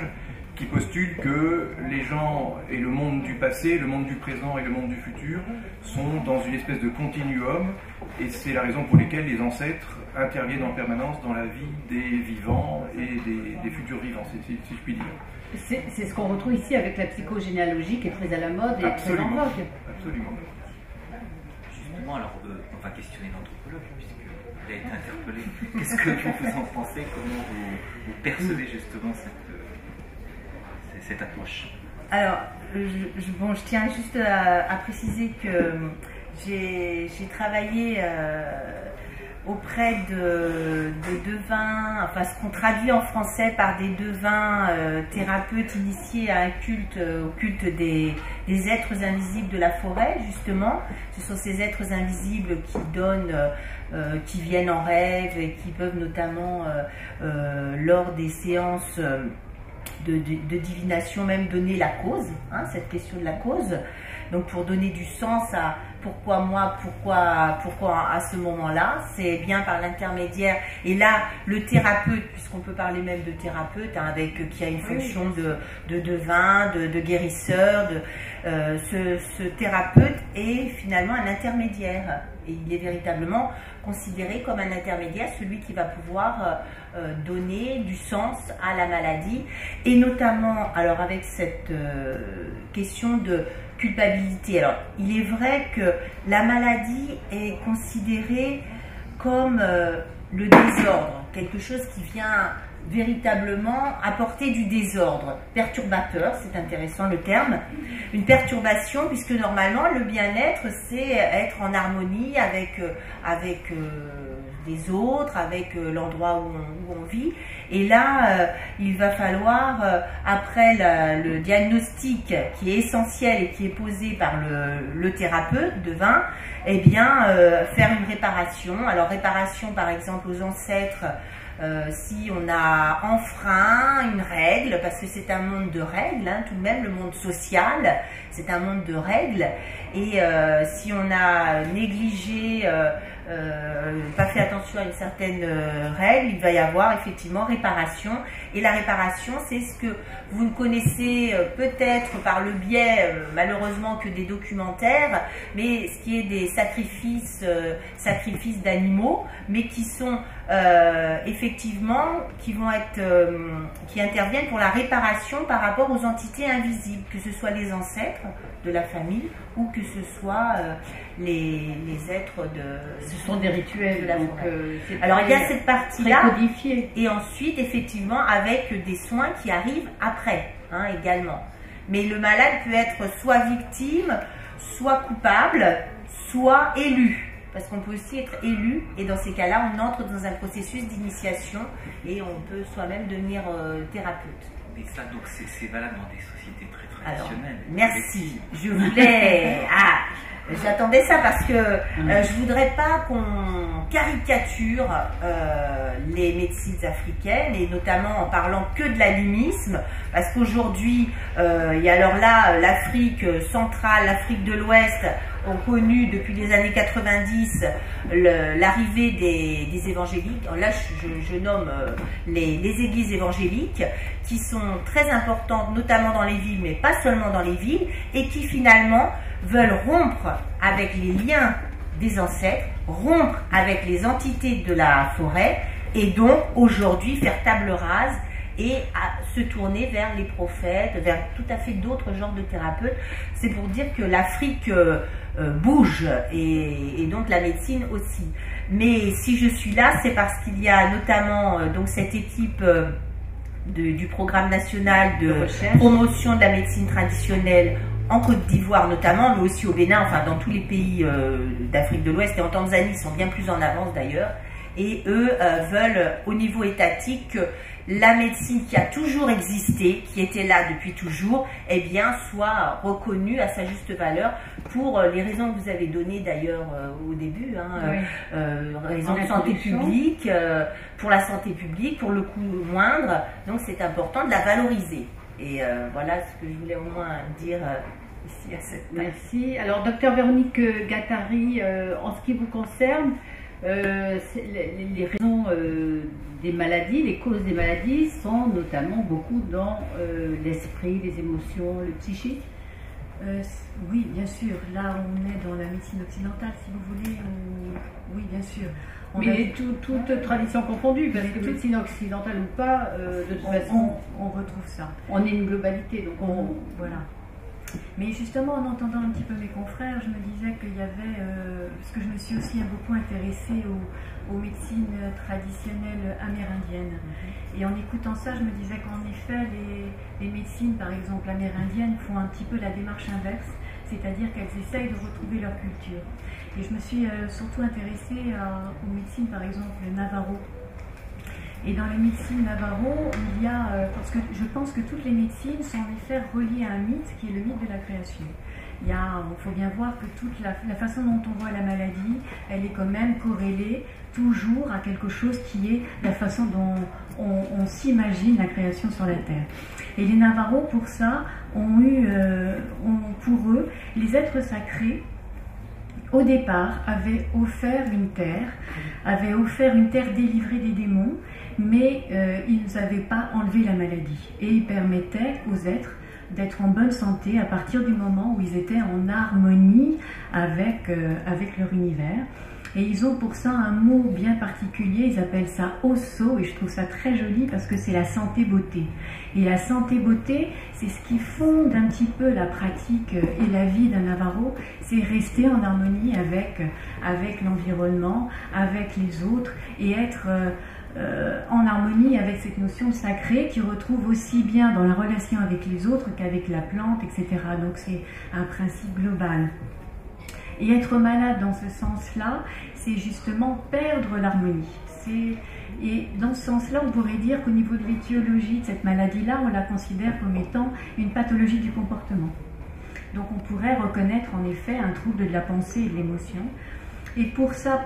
qui postule que les gens et le monde du passé, le monde du présent et le monde du futur sont dans une espèce de continuum, et c'est la raison pour laquelle les ancêtres interviennent en permanence dans la vie des vivants et des futurs vivants, si je puis dire. C'est ce qu'on retrouve ici avec la psychogénéalogie qui est très à la mode et très en vogue. Absolument. Justement, alors on va questionner l'anthropologue puisqu'il a été interpellé. Qu'est-ce que vous en pensez? Comment vous percevez justement cette approche? Alors, je tiens juste à préciser que j'ai travaillé auprès de devins, enfin ce qu'on traduit en français par des devins thérapeutes initiés à un culte, au culte des êtres invisibles de la forêt, justement. Ce sont ces êtres invisibles qui donnent, qui viennent en rêve et qui peuvent notamment, lors des séances de divination, même donner la cause, hein, cette question de la cause. Donc pour donner du sens à pourquoi moi, pourquoi à ce moment-là, c'est bien par l'intermédiaire. Et là, le thérapeute, puisqu'on peut parler même de thérapeute, hein, qui a une fonction de devin, de guérisseur, ce thérapeute est finalement un intermédiaire. Et il est véritablement considéré comme un intermédiaire, celui qui va pouvoir donner du sens à la maladie, et notamment alors avec cette question de culpabilité. Alors il est vrai que la maladie est considérée comme le désordre, quelque chose qui vient véritablement apporter du désordre, perturbateur, c'est intéressant le terme, une perturbation, puisque normalement le bien-être c'est être en harmonie avec les autres, avec l'endroit où on vit. Et là, il va falloir, après le diagnostic qui est essentiel et qui est posé par le thérapeute de vin, eh bien, faire une réparation. Alors, réparation par exemple aux ancêtres, si on a enfreint une règle, parce que c'est un monde de règles, hein, tout de même le monde social, c'est un monde de règles, et si on a négligé, pas fait attention à une certaine règle, il va y avoir effectivement réparation. Et la réparation, c'est ce que vous ne connaissez peut-être par le biais, malheureusement, que des documentaires, mais ce qui est des sacrifices d'animaux, mais qui sont effectivement, qui interviennent pour la réparation par rapport aux entités invisibles, que ce soit les ancêtres de la famille ou que ce soit les êtres Ce sont des rituels, de la donc alors il y a cette partie-là, codifiée. Et ensuite effectivement avec des soins qui arrivent après, hein, également. Mais le malade peut être soit victime, soit coupable, soit élu. Parce qu'on peut aussi être élu, et dans ces cas-là, on entre dans un processus d'initiation et on peut soi-même devenir thérapeute. Et ça, donc, c'est valable dans des sociétés très traditionnelles. Alors, merci. Je voulais... j'attendais ça parce que je voudrais pas qu'on caricature les médecines africaines, et notamment en parlant que de l'animisme, parce qu'aujourd'hui, il y a alors là l'Afrique centrale, l'Afrique de l'Ouest ont connu depuis les années 90 l'arrivée des évangéliques. Alors là, je nomme les églises évangéliques qui sont très importantes, notamment dans les villes, mais pas seulement dans les villes, et qui finalement veulent rompre avec les liens des ancêtres, rompre avec les entités de la forêt, et donc aujourd'hui faire table rase et à se tourner vers les prophètes, vers tout à fait d'autres genres de thérapeutes. C'est pour dire que l'Afrique bouge, et donc la médecine aussi. Mais si je suis là, c'est parce qu'il y a notamment donc cette équipe du programme national de promotion de la médecine traditionnelle en Côte d'Ivoire notamment, mais aussi au Bénin, enfin dans tous les pays d'Afrique de l'Ouest, et en Tanzanie, ils sont bien plus en avance d'ailleurs. Et eux veulent, au niveau étatique, que la médecine qui a toujours existé, qui était là depuis toujours, eh bien, soit reconnue à sa juste valeur pour les raisons que vous avez données d'ailleurs au début, hein, raisons de santé publique, pour la santé publique, pour le coût moindre. Donc c'est important de la valoriser. Et voilà ce que je voulais au moins dire ici à cette table. Merci. Alors, docteur Véronique Gattari, en ce qui vous concerne, les raisons des maladies, les causes des maladies sont notamment beaucoup dans l'esprit, les émotions, le psychique. Oui, bien sûr. Là, on est dans la médecine occidentale, si vous voulez. Oui, bien sûr. Mais toute tradition confondue, parce que médecine occidentale ou pas, de toute façon, on retrouve ça. On est une globalité, donc voilà. Mais justement, en entendant un petit peu mes confrères, je me disais qu'il y avait, parce que je me suis aussi beaucoup intéressée aux médecines traditionnelles amérindiennes. Et en écoutant ça, je me disais qu'en effet, les médecines, par exemple amérindiennes, font un petit peu la démarche inverse, c'est-à-dire qu'elles essayent de retrouver leur culture. Et je me suis surtout intéressée aux médecines, par exemple Navajo. Et dans les médecines Navajo, il y a, parce que je pense que toutes les médecines sont en effet reliées à un mythe qui est le mythe de la création. Il faut bien voir que toute la façon dont on voit la maladie, elle est quand même corrélée toujours à quelque chose qui est la façon dont on s'imagine la création sur la Terre. Et les Navajo, pour ça, pour eux, les êtres sacrés, au départ, avaient offert une terre délivrée des démons, mais ils n'avaient pas enlevé la maladie. Et ils permettaient aux êtres d'être en bonne santé à partir du moment où ils étaient en harmonie avec leur univers. Et ils ont pour ça un mot bien particulier, ils appellent ça Osso, et je trouve ça très joli parce que c'est la santé-beauté. Et la santé-beauté, c'est ce qui fonde un petit peu la pratique et la vie d'un Navarro, c'est rester en harmonie avec l'environnement, avec les autres, et être en harmonie avec cette notion sacrée qui retrouve aussi bien dans la relation avec les autres qu'avec la plante, etc. Donc c'est un principe global. Et être malade dans ce sens-là, c'est justement perdre l'harmonie. Et dans ce sens-là, on pourrait dire qu'au niveau de l'étiologie de cette maladie-là, on la considère comme étant une pathologie du comportement. Donc on pourrait reconnaître en effet un trouble de la pensée et de l'émotion. Et pour ça,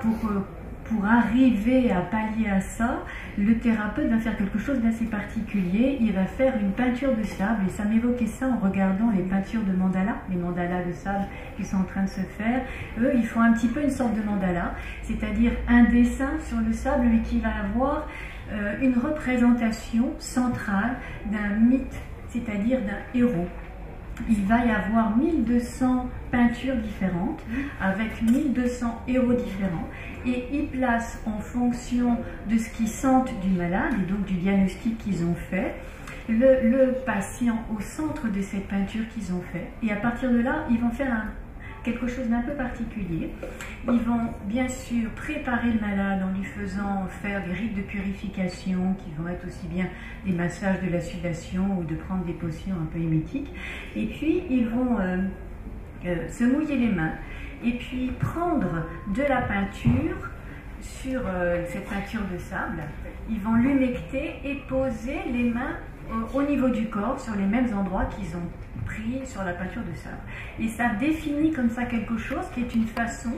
pour arriver à pallier à ça, le thérapeute va faire quelque chose d'assez particulier. Il va faire une peinture de sable, et ça m'évoquait ça en regardant les peintures de mandala, les mandalas de sable qui sont en train de se faire. Eux, ils font un petit peu une sorte de mandala, c'est-à-dire un dessin sur le sable, mais qui va avoir une représentation centrale d'un mythe, c'est-à-dire d'un héros. Il va y avoir 1200 peintures différentes avec 1200 héros différents, et ils placent en fonction de ce qu'ils sentent du malade et donc du diagnostic qu'ils ont fait le patient au centre de cette peinture qu'ils ont fait, et à partir de là ils vont faire quelque chose d'un peu particulier. Ils vont bien sûr préparer le malade en lui faisant faire des rites de purification qui vont être aussi bien des massages de la sudation ou de prendre des potions un peu émétiques. Et puis ils vont se mouiller les mains et puis prendre de la peinture sur cette peinture de sable. Ils vont l'humecter et poser les mains au niveau du corps sur les mêmes endroits qu'ils ont pris sur la peinture de sable. Et ça définit comme ça quelque chose qui est une façon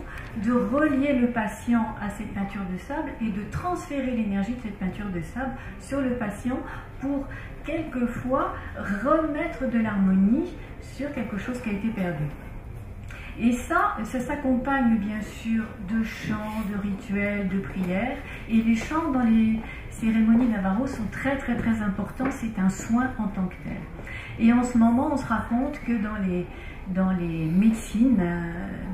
de relier le patient à cette peinture de sable et de transférer l'énergie de cette peinture de sable sur le patient pour quelquefois remettre de l'harmonie sur quelque chose qui a été perdu. Et ça s'accompagne bien sûr de chants, de rituels, de prières. Et les chants dans les cérémonies Navarro sont très très très importants. C'est un soin en tant que tel. Et en ce moment, on se rend compte que dans les médecines,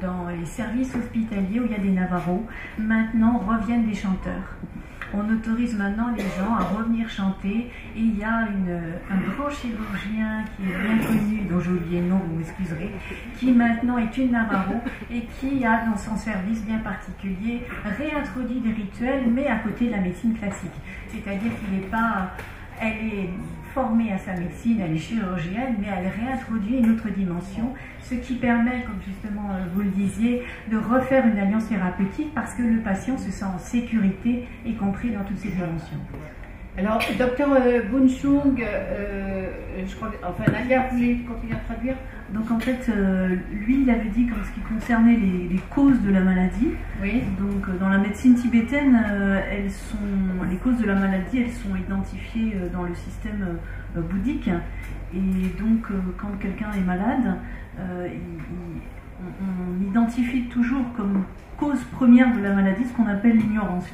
dans les services hospitaliers où il y a des Navarros, maintenant reviennent des chanteurs. On autorise maintenant les gens à revenir chanter, et il y a un grand chirurgien qui est bien connu, dont j'ai oublié le nom, vous m'excuserez, qui maintenant est une Navarro et qui a dans son service bien particulier réintroduit des rituels, mais à côté de la médecine classique. C'est-à-dire qu'il n'est pas... Elle est formée à sa médecine, elle est chirurgienne, mais elle réintroduit une autre dimension, ce qui permet, comme justement vous le disiez, de refaire une alliance thérapeutique parce que le patient se sent en sécurité, y compris dans toutes ces dimensions. Alors, docteur Bunchung, je crois, enfin Nadia, vous voulez continuer à traduire? Donc en fait, lui, il avait dit qu'en ce qui concernait les causes de la maladie, oui. Donc dans la médecine tibétaine, les causes de la maladie, elles sont identifiées dans le système bouddhique. Et donc quand quelqu'un est malade, on identifie toujours comme cause première de la maladie ce qu'on appelle l'ignorance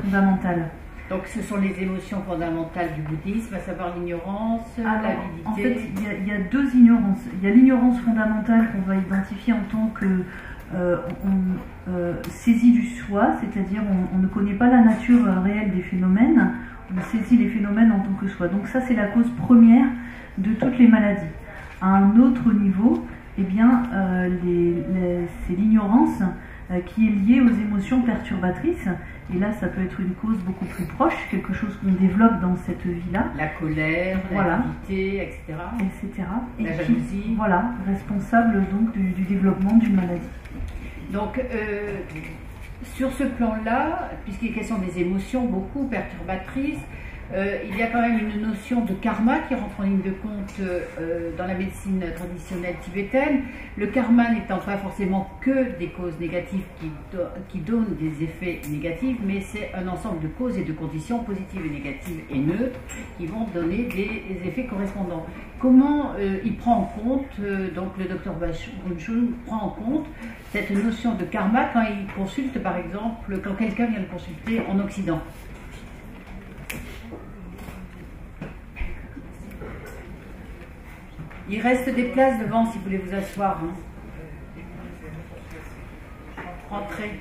fondamentale. Donc ce sont les émotions fondamentales du bouddhisme, à savoir l'ignorance, l'avidité. En fait, il y a deux ignorances. Il y a l'ignorance fondamentale qu'on va identifier en tant que saisie du soi, c'est-à-dire on ne connaît pas la nature réelle des phénomènes, on saisit les phénomènes en tant que soi. Donc ça, c'est la cause première de toutes les maladies. À un autre niveau, eh bien, c'est l'ignorance qui est liée aux émotions perturbatrices. Et là, ça peut être une cause beaucoup plus proche, quelque chose qu'on développe dans cette vie-là. La colère, l'avidité, etc. Et la jalousie. Voilà, responsable donc du développement d'une maladie. Donc, sur ce plan-là, puisqu'il est question des émotions beaucoup perturbatrices, il y a quand même une notion de karma qui rentre en ligne de compte dans la médecine traditionnelle tibétaine. Le karma n'étant pas forcément que des causes négatives qui donnent des effets négatifs, mais c'est un ensemble de causes et de conditions positives et négatives et neutres qui vont donner des effets correspondants. Comment il prend en compte, donc le docteur Bunchung prend en compte cette notion de karma quand il consulte, par exemple, quand quelqu'un vient le consulter en Occident? Il reste des places devant si vous voulez vous asseoir. Hein. Rentrez.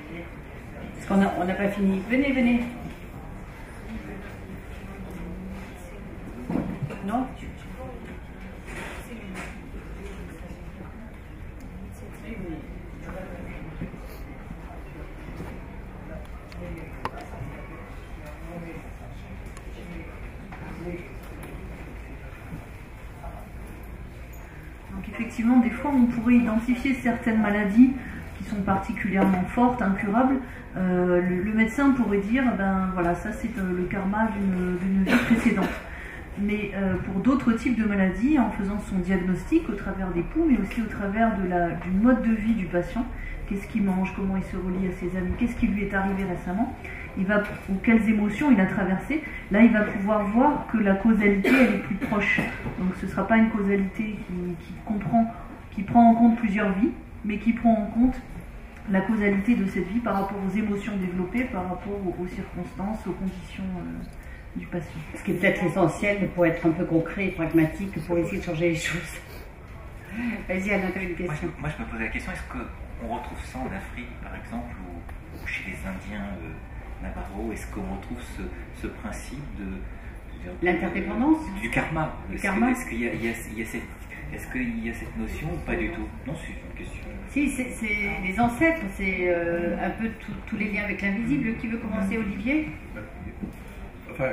Parce qu'on n'a pas fini. Venez, venez. Non? Donc effectivement, des fois, on pourrait identifier certaines maladies qui sont particulièrement fortes, incurables. Le médecin pourrait dire, ben voilà, ça c'est le karma d'une vie précédente. Mais pour d'autres types de maladies, en faisant son diagnostic au travers des poux, mais aussi au travers du mode de vie du patient, qu'est-ce qu'il mange, comment il se relie à ses amis, qu'est-ce qui lui est arrivé récemment, ou quelles émotions il a traversées, là il va pouvoir voir que la causalité elle est plus proche. Donc ce ne sera pas une causalité qui prend en compte plusieurs vies, mais qui prend en compte la causalité de cette vie par rapport aux émotions développées, par rapport aux circonstances, aux conditions du patient. Ce qui est peut-être essentiel pour être un peu concret et pragmatique, pour essayer de changer les choses. Vas-y, Anna, tu as une question. Moi, je me posais la question, est-ce qu'on retrouve ça en Afrique, par exemple, ou chez les Indiens Navarro? Est-ce qu'on retrouve ce principe l'interdépendance du karma? Est-ce qu'il y a cette notion ou pas du tout? Non, c'est une question. Si, c'est les ancêtres, c'est un peu tous les liens avec l'invisible. Qui veut commencer, Olivier? Enfin,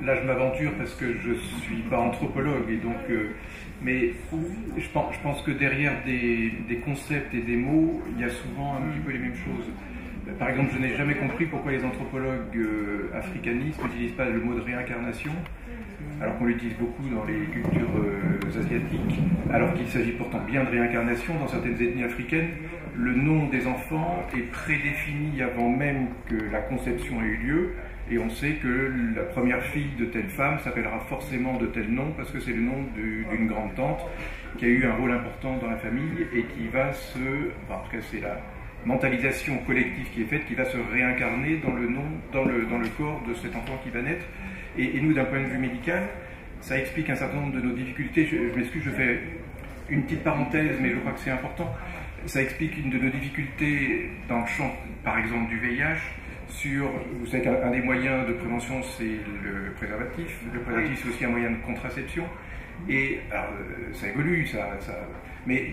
là je m'aventure parce que je ne suis pas anthropologue, et donc, mais je pense que derrière des concepts et des mots, il y a souvent un petit peu les mêmes choses. Par exemple, je n'ai jamais compris pourquoi les anthropologues africanistes n'utilisent pas le mot de réincarnation, alors qu'on l'utilise beaucoup dans les cultures asiatiques, alors qu'il s'agit pourtant bien de réincarnation. Dans certaines ethnies africaines, le nom des enfants est prédéfini avant même que la conception ait eu lieu, et on sait que la première fille de telle femme s'appellera forcément de tel nom, parce que c'est le nom d'une grande-tante qui a eu un rôle important dans la famille, et qui va en tout cas c'est la mentalisation collective qui est faite, qui va se réincarner dans le corps de cet enfant qui va naître. Et nous, d'un point de vue médical, ça explique un certain nombre de nos difficultés. Je m'excuse, je fais une petite parenthèse, mais je crois que c'est important. Ça explique une de nos difficultés dans le champ, par exemple, du VIH. Vous savez qu'un des moyens de prévention, c'est le préservatif. Le préservatif, c'est aussi un moyen de contraception. Et alors, ça évolue, mais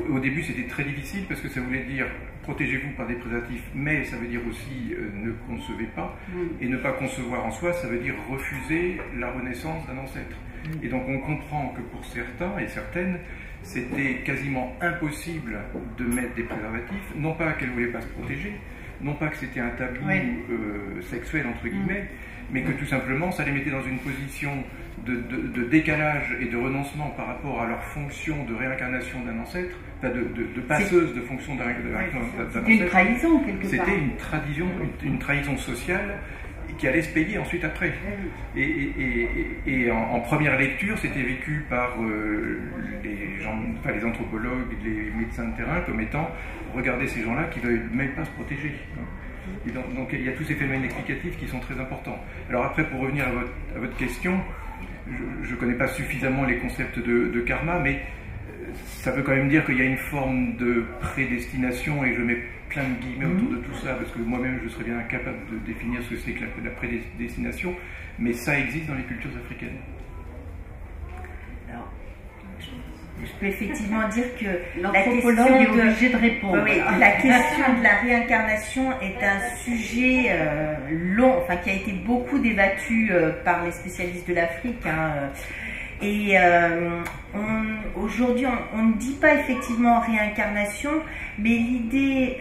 au début, c'était très difficile parce que ça voulait dire protégez-vous par des préservatifs, mais ça veut dire aussi ne concevez pas. Et ne pas concevoir en soi, ça veut dire refuser la renaissance d'un ancêtre. Et donc on comprend que pour certains et certaines, c'était quasiment impossible de mettre des préservatifs, non pas qu'elles ne voulaient pas se protéger, non pas que c'était un tabou sexuel entre guillemets, mais que tout simplement ça les mettait dans une position de décalage et de renoncement par rapport à leur fonction de réincarnation d'un ancêtre, de passeuse de fonction d'un ancêtre. C'était une trahison quelque part. C'était une trahison sociale qui allait se payer ensuite après. Et en première lecture, c'était vécu par les anthropologues, les médecins de terrain comme étant regardez ces gens-là qui ne veulent même pas se protéger. Et donc il y a tous ces phénomènes explicatifs qui sont très importants. Alors après, pour revenir à votre question, je ne connais pas suffisamment les concepts de karma, mais ça veut quand même dire qu'il y a une forme de prédestination, et je mets plein de guillemets autour de tout ça, parce que moi-même je serais bien incapable de définir ce que c'est que la prédestination, mais ça existe dans les cultures africaines. Alors, je peux effectivement dire que l'anthropologue est obligé de répondre. Oui, la question de la réincarnation est un sujet long, enfin qui a été beaucoup débattu par les spécialistes de l'Afrique. Et aujourd'hui, on ne dit pas effectivement réincarnation, mais l'idée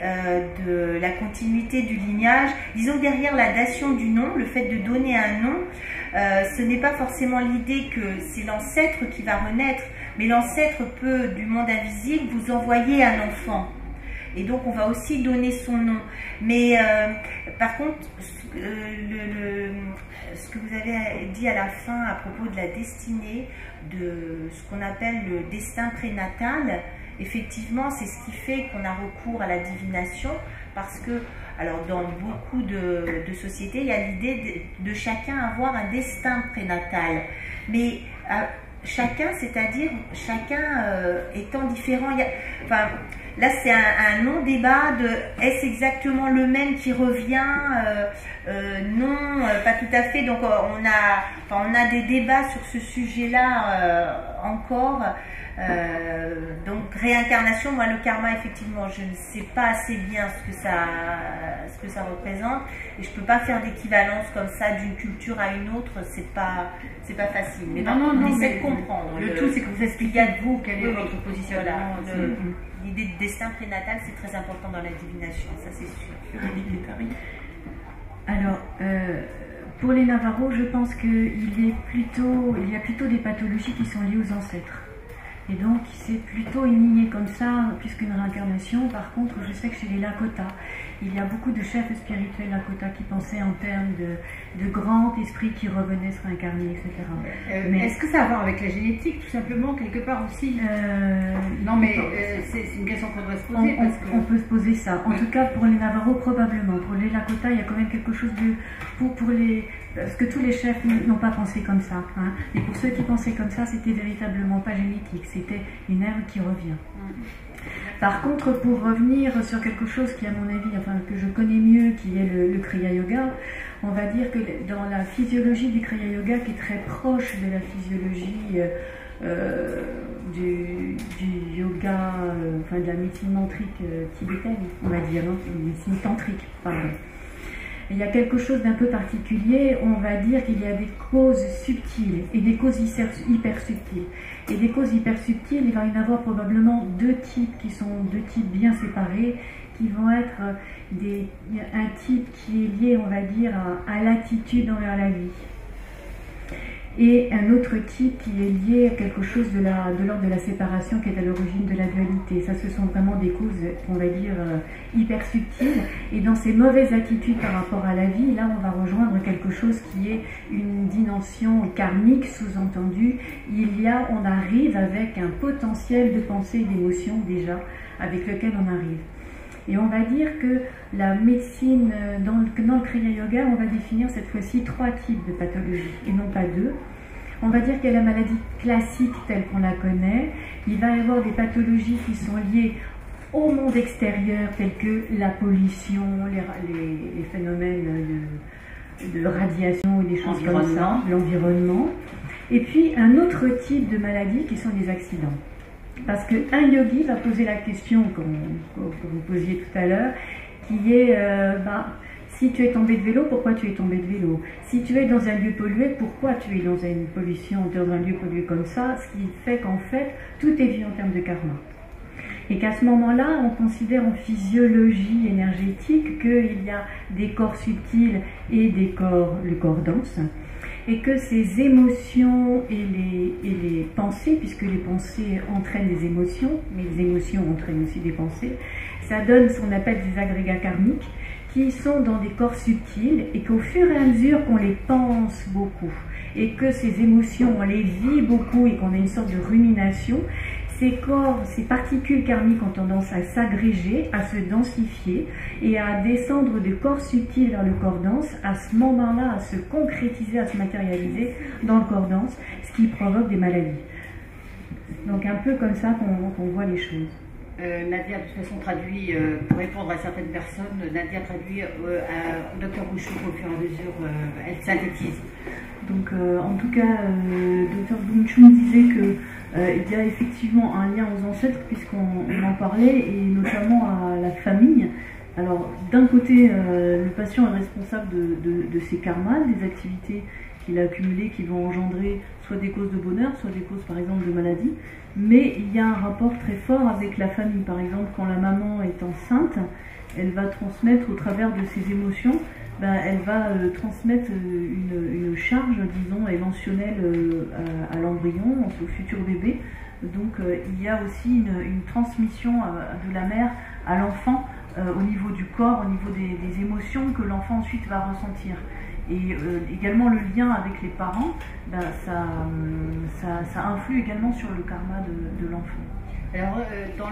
de la continuité du lignage, disons derrière la dation du nom, le fait de donner un nom, ce n'est pas forcément l'idée que c'est l'ancêtre qui va renaître, mais l'ancêtre peut, du monde invisible, vous envoyer un enfant. Et donc on va aussi donner son nom. Mais par contre, ce que vous avez dit à la fin à propos de la destinée, de ce qu'on appelle le destin prénatal, effectivement c'est ce qui fait qu'on a recours à la divination, parce que alors dans beaucoup de sociétés il y a l'idée de chacun avoir un destin prénatal, mais chacun, c'est-à-dire chacun étant différent. Enfin, là, c'est un non-débat de est-ce exactement le même qui revient, non, pas tout à fait. Donc, on a des débats sur ce sujet-là encore. Donc, réincarnation, moi, le karma, effectivement, je ne sais pas assez bien ce que ça représente. Et je ne peux pas faire d'équivalence comme ça d'une culture à une autre, c'est pas facile. Mais on essaie de comprendre. Le tout, c'est que vous expliquez à vous quel est votre positionnement. L'idée de destin prénatal, c'est très important dans la divination, ça c'est sûr. Alors, pour les Navarros, je pense qu'il y a plutôt des pathologies qui sont liées aux ancêtres. Et donc, c'est plutôt inné comme ça, plus qu'une réincarnation. Par contre, je sais que chez les Lakota, il y a beaucoup de chefs spirituels Lakota qui pensaient en termes de grands esprits qui revenaient se réincarner, etc. Mais est-ce que ça a à voir avec la génétique, tout simplement, quelque part aussi Non, mais c'est une question qu'on doit se poser. On peut se poser ça. En tout cas, pour les Navarros, probablement. Pour les Lakota, il y a quand même quelque chose de... Parce que tous les chefs n'ont pas pensé comme ça. Hein. Et pour ceux qui pensaient comme ça, c'était véritablement pas génétique. C'était une herbe qui revient. Par contre, pour revenir sur quelque chose qui, à mon avis, que je connais mieux, qui est le Kriya Yoga, on va dire que dans la physiologie du Kriya Yoga, qui est très proche de la physiologie du yoga, de la médecine tantrique tibétaine, on va dire, médecine tantrique, pardon. Il y a quelque chose d'un peu particulier, on va dire qu'il y a des causes subtiles et des causes hyper subtiles. Et des causes hyper subtiles, il va y en avoir probablement deux types qui sont deux types bien séparés, qui vont être un type qui est lié, on va dire, à l'attitude envers la vie. Et un autre type qui est lié à quelque chose de l'ordre de la séparation qui est à l'origine de la dualité. Ça, ce sont vraiment des causes, on va dire, hyper subtiles. Et dans ces mauvaises attitudes par rapport à la vie, là, on va rejoindre quelque chose qui est une dimension karmique, sous-entendu. On arrive avec un potentiel de pensée et d'émotion déjà, avec lequel on arrive. Et on va dire que la médecine, dans le Kriya Yoga, on va définir cette fois-ci 3 types de pathologies, et non pas 2. On va dire qu'il y a la maladie classique telle qu'on la connaît. Il va y avoir des pathologies qui sont liées au monde extérieur, telles que la pollution, les phénomènes de radiation ou des choses comme ça, l'environnement. Et puis un autre type de maladie qui sont les accidents. Parce qu'un yogi va poser la question que vous posiez tout à l'heure, qui est si tu es tombé de vélo, pourquoi tu es tombé de vélo? Si tu es dans un lieu pollué, pourquoi tu es dans une pollution, dans un lieu pollué comme ça? Ce qui fait qu'en fait, tout est vu en termes de karma. Et qu'à ce moment-là, on considère en physiologie énergétique qu'il y a des corps subtils et des corps, le corps dense. Et que ces émotions et les pensées, puisque les pensées entraînent des émotions, mais les émotions entraînent aussi des pensées, ça donne ce qu'on appelle des agrégats karmiques, qui sont dans des corps subtils, et qu'au fur et à mesure qu'on les pense beaucoup, et que ces émotions, on les vit beaucoup, et qu'on a une sorte de rumination, ces corps, ces particules karmiques ont tendance à s'agréger, à se densifier et à descendre de corps subtil vers le corps dense, à ce moment-là, à se concrétiser, à se matérialiser dans le corps dense, ce qui provoque des maladies. Donc un peu comme ça qu'on voit les choses. Nadia, de toute façon, traduit, pour répondre à certaines personnes, Nadia traduit au Dr Bouchou au fur et à mesure, elle synthétise. Donc, en tout cas, Dr Bouchou disait que il y a effectivement un lien aux ancêtres, puisqu'on en parlait, et notamment à la famille. Alors, d'un côté, le patient est responsable de ses karmas, des activités qu'il a accumulées qui vont engendrer soit des causes de bonheur, soit des causes, par exemple, de maladie. Mais il y a un rapport très fort avec la famille. Par exemple, quand la maman est enceinte, elle va transmettre au travers de ses émotions, elle va transmettre une charge, disons, émotionnelle à l'embryon, au futur bébé. Donc il y a aussi une transmission de la mère à l'enfant au niveau du corps, au niveau des émotions que l'enfant ensuite va ressentir. Et également le lien avec les parents, ça influe également sur le karma de l'enfant. Alors, dans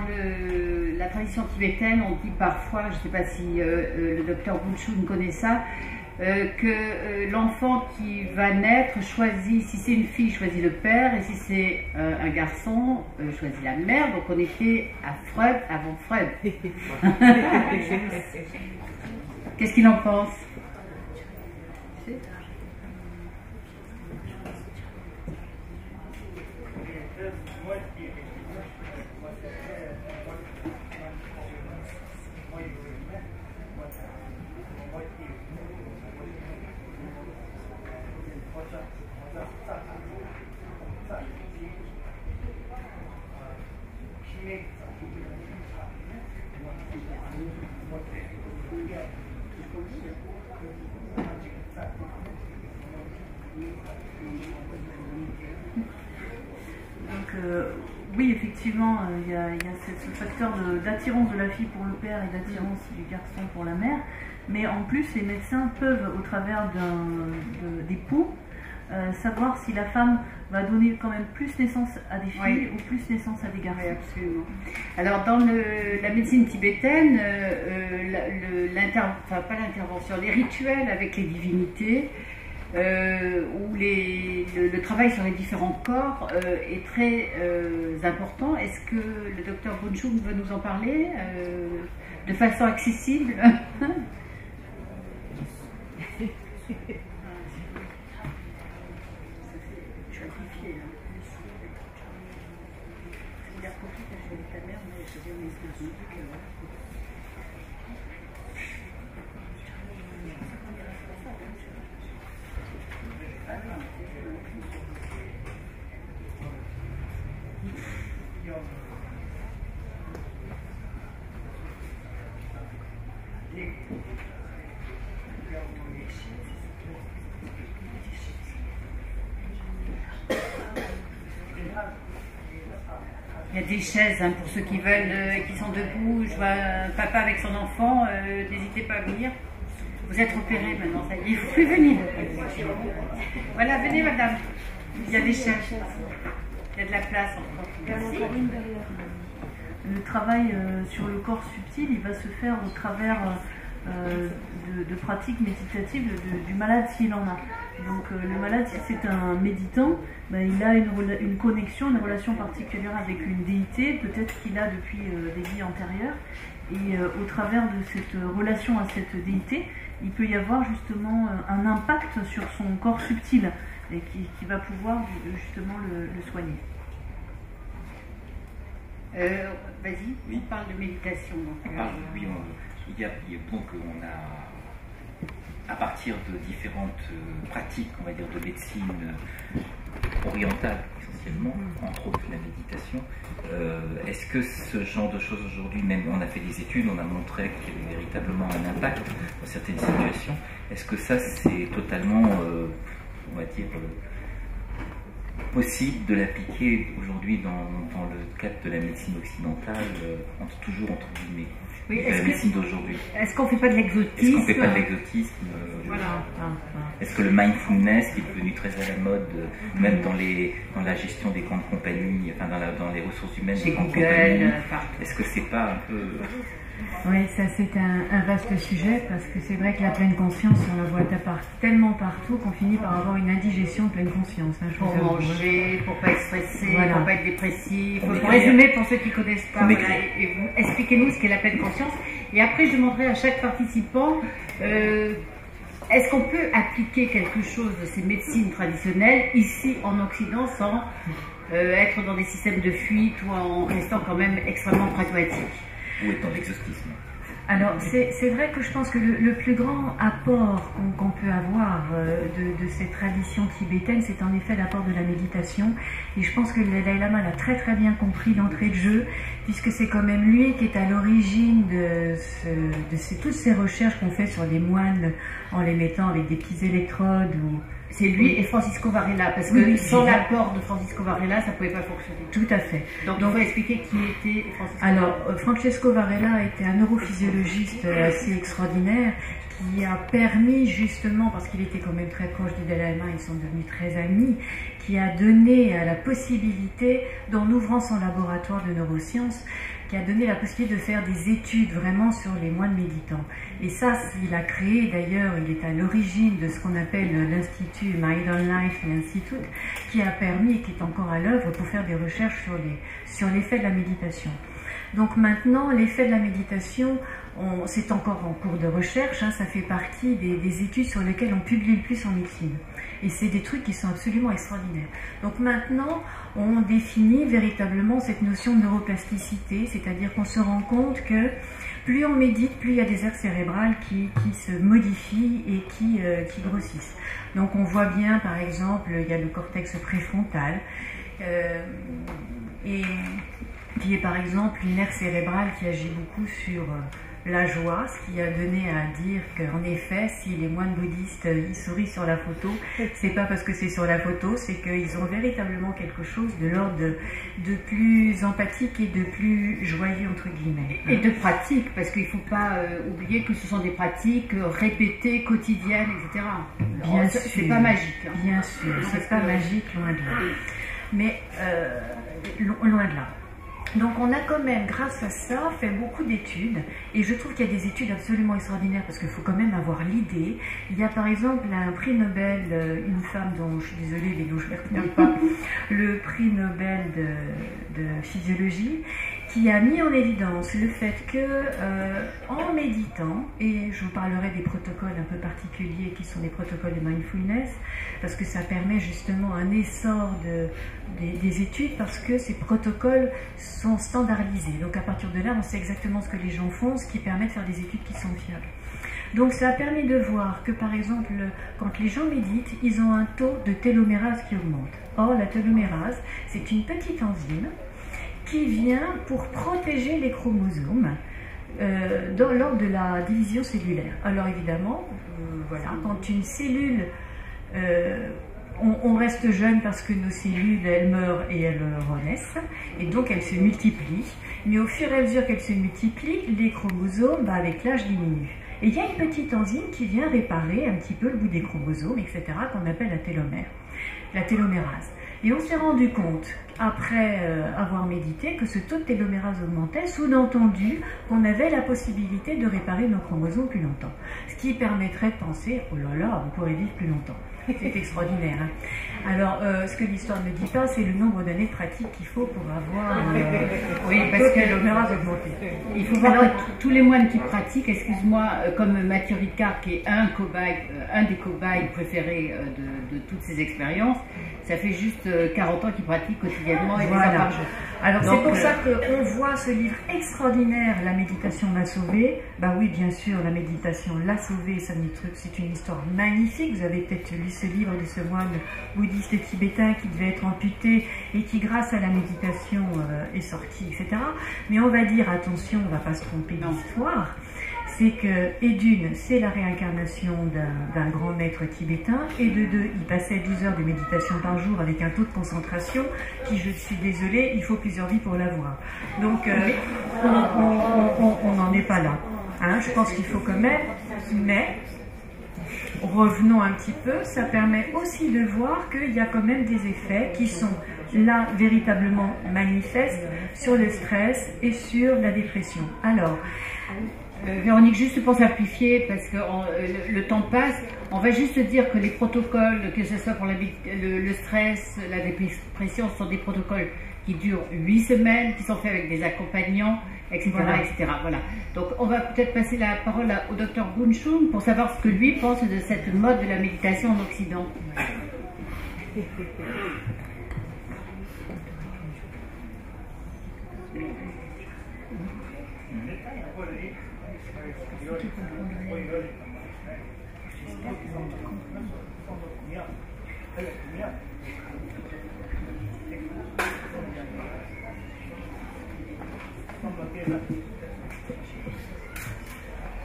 la tradition tibétaine, on dit parfois, je ne sais pas si le docteur Bouchoun connaît ça, que l'enfant qui va naître choisit, si c'est une fille, choisit le père, et si c'est un garçon, choisit la mère. Donc on était à Freud avant Freud. Qu'est-ce qu'il en pense? Oui, effectivement, il y a ce facteur d'attirance de la fille pour le père et d'attirance du garçon pour la mère, mais en plus les médecins peuvent, au travers des pouls, savoir si la femme va donner quand même plus naissance à des filles ou plus naissance à des garçons. Oui, absolument. Alors dans la médecine tibétaine, pas l'intervention, les rituels avec les divinités, où le travail sur les différents corps est très important. Est-ce que le docteur Bonchoum veut nous en parler de façon accessible? Il y a des chaises pour ceux qui veulent, qui sont debout. Je vois un papa avec son enfant, n'hésitez pas à venir. Vous êtes opéré maintenant, ça y est, vous pouvez venir. Voilà, venez madame. Il y a des chaises. Il y a de la place encore. Merci. Le travail sur le corps subtil, il va se faire au travers de pratiques méditatives du malade s'il en a. Donc le malade, si c'est un méditant, il a une connexion, une relation particulière avec une déité, peut-être qu'il a depuis des vies antérieures. Et au travers de cette relation à cette déité, il peut y avoir justement un impact sur son corps subtil et qui va pouvoir justement le soigner. Vas-y, on parle de méditation. On a, à partir de différentes pratiques, on va dire, de médecine orientale essentiellement, entre autres la méditation, est-ce que ce genre de choses aujourd'hui, même on a fait des études, on a montré qu'il y avait véritablement un impact dans certaines situations, est-ce que ça c'est totalement, on va dire, possible de l'appliquer aujourd'hui dans le cadre de la médecine occidentale, toujours entre guillemets, la médecine d'aujourd'hui? Est-ce qu'on ne fait pas de l'exotisme? Est-ce qu'on ne fait pas de l'exotisme? Voilà. Est-ce que le mindfulness, qui est devenu très à la mode, même dans la gestion des grandes compagnies, enfin dans les ressources humaines des grandes compagnies, est-ce que c'est pas un peu... Oui, ça c'est un vaste sujet, parce que c'est vrai que la pleine conscience, on la voit tellement partout qu'on finit par avoir une indigestion de pleine conscience. Pour manger, pour ne pas être stressé, pour ne pas être dépressif. Pour résumer, pour ceux qui ne connaissent pas, et vous expliquez-nous ce qu'est la pleine conscience. Et après, je demanderai à chaque participant, est-ce qu'on peut appliquer quelque chose de ces médecines traditionnelles ici en Occident sans être dans des systèmes de fuite ou en restant quand même extrêmement pragmatique? Ou est dans l'exotisme? Alors, c'est vrai que je pense que le plus grand apport qu'on peut avoir de cette tradition tibétaine, c'est en effet l'apport de la méditation. Et je pense que le Dalai Lama l'a très très bien compris d'entrée de jeu, puisque c'est quand même lui qui est à l'origine de toutes ces recherches qu'on fait sur les moines en les mettant avec des petits électrodes ou... C'est lui et Francisco Varela, parce que sans l'apport de Francisco Varela, ça ne pouvait pas fonctionner. Tout à fait. Donc on va expliquer qui était Francisco Varela. Alors, Francesco Varela était un neurophysiologiste assez extraordinaire qui a permis justement, parce qu'il était quand même très proche du Dalai Lama, ils sont devenus très amis, qui a donné la possibilité, en ouvrant son laboratoire de neurosciences, qui a donné la possibilité de faire des études vraiment sur les moines méditants. Et ça, il a créé, d'ailleurs, il est à l'origine de ce qu'on appelle l'Institut Mind on Life Institute, qui a permis et qui est encore à l'œuvre pour faire des recherches sur l'effet de la méditation. Donc maintenant, l'effet de la méditation, c'est encore en cours de recherche, hein, ça fait partie des études sur lesquelles on publie le plus en médecine. Et c'est des trucs qui sont absolument extraordinaires. Donc maintenant, on définit véritablement cette notion de neuroplasticité, c'est-à-dire qu'on se rend compte que plus on médite, plus il y a des aires cérébrales qui se modifient et qui grossissent. Donc on voit bien, par exemple, il y a le cortex préfrontal, et qui est par exemple une aire cérébrale qui agit beaucoup sur la joie, ce qui a donné à dire qu'en effet, si les moines bouddhistes ils sourient sur la photo, c'est pas parce que c'est sur la photo, c'est qu'ils ont véritablement quelque chose de l'ordre de plus empathique et de plus joyeux entre guillemets. Et de pratique, parce qu'il ne faut pas oublier que ce sont des pratiques répétées, quotidiennes, etc. Bien sûr, c'est pas magique. Hein. Bien sûr, c'est pas magique, loin de là. Mais loin de là. Donc on a quand même, grâce à ça, fait beaucoup d'études, et je trouve qu'il y a des études absolument extraordinaires, parce qu'il faut quand même avoir l'idée. Il y a par exemple un prix Nobel, une femme dont je suis désolée, les noms je ne les retiens pas, le prix Nobel de physiologie, qui a mis en évidence le fait que en méditant, et je vous parlerai des protocoles un peu particuliers qui sont des protocoles de mindfulness, parce que ça permet justement un essor des études, parce que ces protocoles sont standardisés. Donc à partir de là, on sait exactement ce que les gens font, ce qui permet de faire des études qui sont fiables. Donc ça a permis de voir que par exemple, quand les gens méditent, ils ont un taux de télomérase qui augmente. Or, la télomérase, c'est une petite enzyme qui vient pour protéger les chromosomes lors de la division cellulaire. Alors évidemment, voilà, quand une cellule, on reste jeune parce que nos cellules, elles meurent et elles renaissent, et donc elles se multiplient, mais au fur et à mesure qu'elles se multiplient, les chromosomes, avec l'âge, diminuent. Et il y a une petite enzyme qui vient réparer un petit peu le bout des chromosomes, etc., qu'on appelle la télomérase. Et on s'est rendu compte, après avoir médité, que ce taux de télomérase augmentait, sous-entendu qu'on avait la possibilité de réparer nos chromosomes plus longtemps. Ce qui permettrait de penser, oh là là, vous pourrez vivre plus longtemps. C'est extraordinaire. Hein. Alors, ce que l'histoire ne dit pas, c'est le nombre d'années de pratique qu'il faut pour avoir oui, parce que télomérase augmentée. Il faut voir que tous les moines qui pratiquent, excuse-moi, comme Mathieu Ricard, qui est un des cobayes préférés de toutes ces expériences, ça fait juste 40 ans qu'il pratique quotidiennement et des heures par jour. Alors c'est pour ça qu'on voit ce livre extraordinaire, La méditation m'a sauvé. Bah oui, bien sûr, la méditation l'a sauvé, c'est une histoire magnifique. Vous avez peut-être lu ce livre de ce moine bouddhiste tibétain qui devait être amputé et qui, grâce à la méditation, est sorti, etc. Mais on va dire, attention, on ne va pas se tromper d'histoire. C'est que, et d'une, c'est la réincarnation d'un grand maître tibétain, et de deux, il passait 12 heures de méditation par jour avec un taux de concentration qui, je suis désolée, il faut plusieurs vies pour l'avoir. Donc, on n'en est pas là. Hein, je pense qu'il faut quand même, mais revenons un petit peu, ça permet aussi de voir qu'il y a quand même des effets qui sont là véritablement manifestes sur le stress et sur la dépression. Alors, Véronique, juste pour simplifier, parce que le temps passe, on va juste dire que les protocoles, que ce soit pour le stress, la dépression, sont des protocoles qui durent 8 semaines, qui sont faits avec des accompagnants, etc. Voilà. etc. Voilà. Donc on va peut-être passer la parole au docteur Bunchung pour savoir ce que lui pense de cette mode de la méditation en Occident.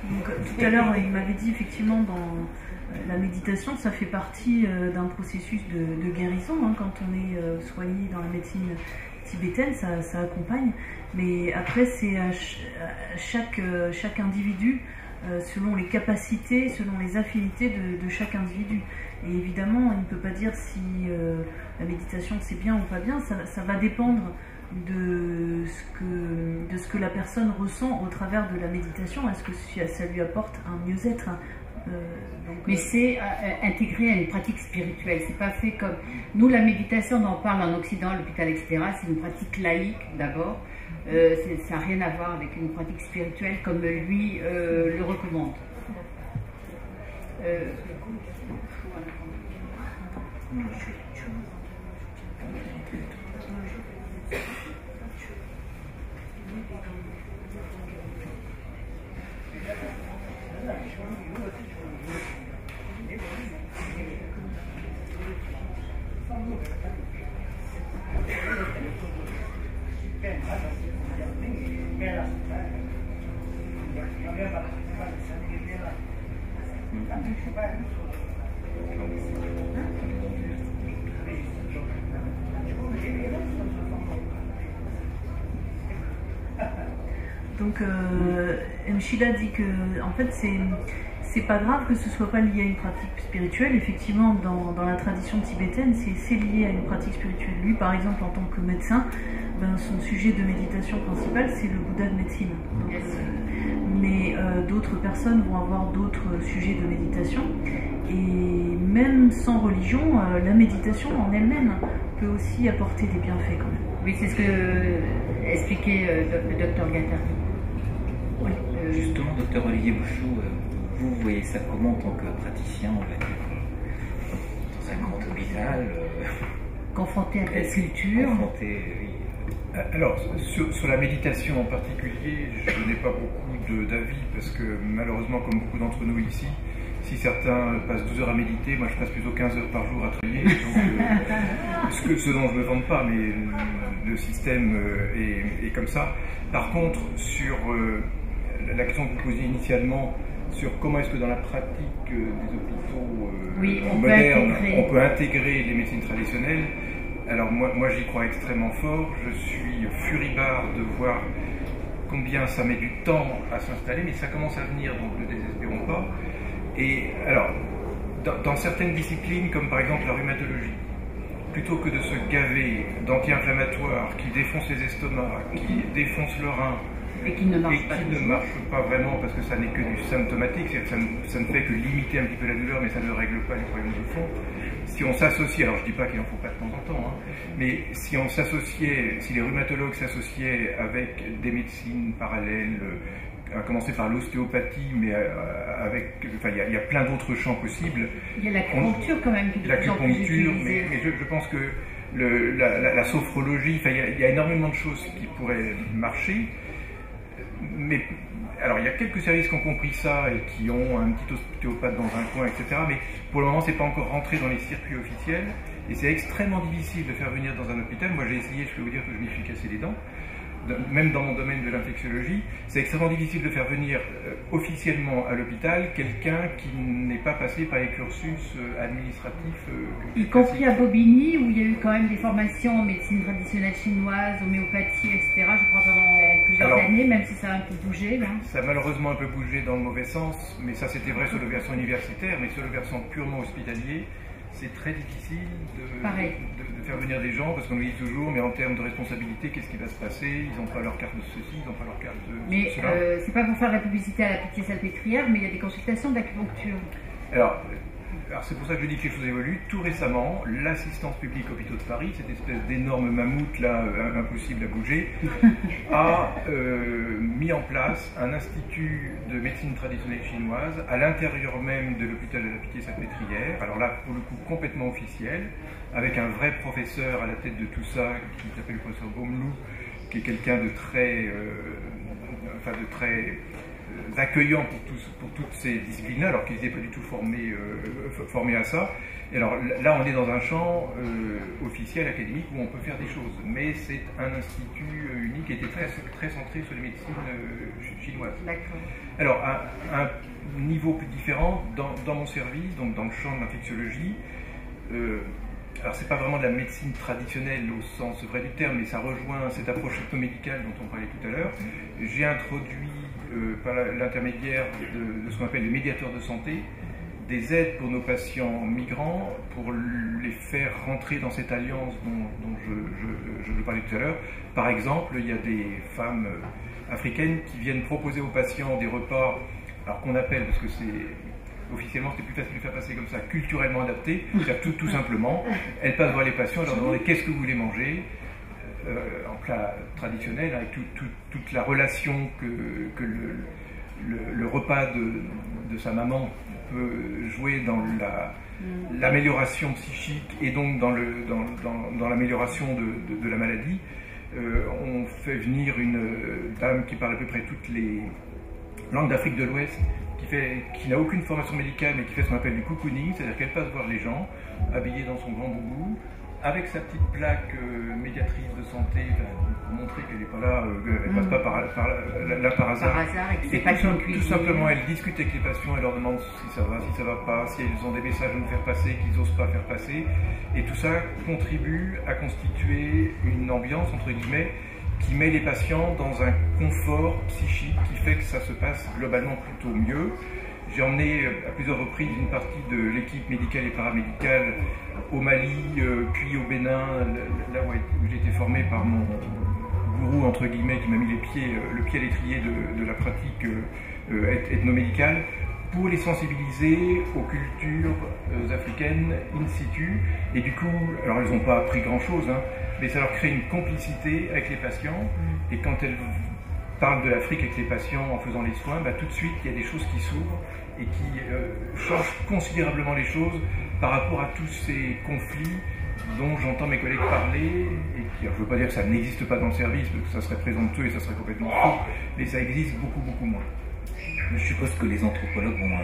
Donc, tout à l'heure, il m'avait dit effectivement dans la méditation, ça fait partie d'un processus de guérison. Hein, quand on est soigné dans la médecine tibétaine, ça accompagne. Mais après, c'est à chaque individu selon les capacités, selon les affinités de chaque individu. Et évidemment, on ne peut pas dire si la méditation c'est bien ou pas bien, ça va dépendre de ce que la personne ressent au travers de la méditation. Est-ce que ça lui apporte un mieux-être? Mais c'est intégré à une pratique spirituelle, c'est pas fait comme... Nous, la méditation, on en parle en Occident, à l'hôpital, etc., c'est une pratique laïque d'abord, ça n'a rien à voir avec une pratique spirituelle comme lui le recommande. Donc, Mshila dit que, en fait, c'est pas grave que ce soit pas lié à une pratique spirituelle. Effectivement, dans la tradition tibétaine, c'est lié à une pratique spirituelle. Lui, par exemple, en tant que médecin, son sujet de méditation principal, c'est le Bouddha de médecine. Donc, mais d'autres personnes vont avoir d'autres sujets de méditation. Et même sans religion, la méditation en elle-même peut aussi apporter des bienfaits quand même. Oui, c'est ce que expliquait le docteur Gattari. Oui. Justement, docteur Olivier Bouchot, vous voyez ça comment en tant que praticien, on va dire, dans un grand hôpital confronté à quelle culture? Alors, sur la méditation en particulier, je n'ai pas beaucoup d'avis parce que malheureusement, comme beaucoup d'entre nous ici, si certains passent 12 heures à méditer, moi je passe plutôt 15 heures par jour à travailler. Ce dont je ne me vante pas, mais le système est comme ça. Par contre, sur la question que vous posiez initialement, sur comment est-ce que dans la pratique des hôpitaux modernes, on peut intégrer les médecines traditionnelles, alors moi j'y crois extrêmement fort. Je suis furibard de voir combien ça met du temps à s'installer, mais ça commence à venir, donc ne désespérons pas. Et alors, dans certaines disciplines, comme par exemple la rhumatologie, plutôt que de se gaver d'anti-inflammatoires qui défoncent les estomacs, qui défoncent le rein, et qui ne marche pas vraiment parce que ça n'est que du symptomatique, c'est-à-dire que ça ne fait que limiter un petit peu la douleur, mais ça ne règle pas les problèmes de fond. Si on s'associe, alors je ne dis pas qu'il n'en faut pas de temps en temps, hein, mais si on s'associait, si les rhumatologues s'associaient avec des médecines parallèles, à commencer par l'ostéopathie, mais il y a plein d'autres champs possibles. Il y a l'acupuncture quand même. L'acupuncture, mais je pense que la sophrologie, il y a énormément de choses qui pourraient marcher. Mais alors il y a quelques services qui ont compris ça et qui ont un petit ostéopathe dans un coin, etc. Mais pour le moment, c'est pas encore rentré dans les circuits officiels et c'est extrêmement difficile de faire venir dans un hôpital. Moi, j'ai essayé, je peux vous dire que je m'y suis cassé les dents. Même dans mon domaine de l'infectiologie, c'est extrêmement difficile de faire venir officiellement à l'hôpital quelqu'un qui n'est pas passé par les cursus administratifs. Y compris à Bobigny, où il y a eu quand même des formations en médecine traditionnelle chinoise, homéopathie, etc., je crois pendant plusieurs années, même si ça a un peu bougé. Là. Ça a malheureusement un peu bougé dans le mauvais sens, mais ça c'était vrai sur le versant universitaire, mais sur le versant purement hospitalier, c'est très difficile de faire venir des gens, parce qu'on nous dit toujours, mais en termes de responsabilité, qu'est-ce qui va se passer? Ils n'ont pas leur carte de ceci, ils n'ont pas leur carte de cela. Mais c'est pas pour faire la publicité à la Pitié-Salpêtrière, mais il y a des consultations d'acupuncture. Alors c'est pour ça que je dis que les choses évoluent. Tout récemment, l'assistance publique Hôpitaux de Paris, cette espèce d'énorme mammouth là, impossible à bouger, a mis en place un institut de médecine traditionnelle chinoise à l'intérieur même de l'hôpital de la Pitié-Salpêtrière. Alors là, pour le coup, complètement officiel, avec un vrai professeur à la tête de tout ça, qui s'appelle le professeur Baumlou, qui est quelqu'un de très accueillant pour toutes ces disciplines-là, alors qu'ils n'étaient pas du tout formés à ça. Et alors là, on est dans un champ officiel, académique, où on peut faire des choses. Mais c'est un institut unique qui était très centré sur les médecines chinoises. Alors, à un niveau plus différent, dans mon service, donc dans le champ de l'infectiologie, alors c'est pas vraiment de la médecine traditionnelle au sens vrai du terme, mais ça rejoint cette approche ethnomédicale dont on parlait tout à l'heure. J'ai introduit par l'intermédiaire de ce qu'on appelle les médiateurs de santé, des aides pour nos patients migrants, pour les faire rentrer dans cette alliance dont je parlais tout à l'heure. Par exemple, il y a des femmes africaines qui viennent proposer aux patients des repas, alors qu'on appelle, parce que officiellement c'était plus facile de faire passer comme ça, culturellement adaptés, c'est-à-dire tout simplement, elles passent voir les patients et leur demander qu'est-ce que vous voulez manger, en plat traditionnel, avec toute la relation que le repas de sa maman peut jouer dans l'amélioration psychique et donc dans l'amélioration de la maladie. On fait venir une dame qui parle à peu près toutes les langues d'Afrique de l'Ouest, qui n'a aucune formation médicale mais qui fait ce qu'on appelle du cocooning, c'est-à-dire qu'elle passe voir les gens, habillée dans son grand boubou, avec sa petite plaque médiatrice de santé, pour montrer qu'elle n'est pas là, elle passe pas là par hasard. Et tout simplement, elle discute avec les patients, elle leur demande si ça va pas, si ils ont des messages à nous faire passer, qu'ils n'osent pas faire passer. Et tout ça contribue à constituer une ambiance, entre guillemets, qui met les patients dans un confort psychique qui fait que ça se passe globalement plutôt mieux. J'ai emmené à plusieurs reprises une partie de l'équipe médicale et paramédicale au Mali, puis au Bénin, là où j'ai été formé par mon gourou, entre guillemets, qui m'a mis le pied à l'étrier de la pratique ethnomédicale, pour les sensibiliser aux cultures africaines in situ. Et du coup, alors elles n'ont pas appris grand-chose, hein, mais ça leur crée une complicité avec les patients. Et quand elles parlent de l'Afrique avec les patients en faisant les soins, tout de suite, il y a des choses qui s'ouvrent et qui changent considérablement les choses par rapport à tous ces conflits dont j'entends mes collègues parler, et qui, alors, je ne veux pas dire que ça n'existe pas dans le service, parce que ça serait présomptueux et ça serait complètement faux, mais ça existe beaucoup, beaucoup moins. Je suppose que les anthropologues ont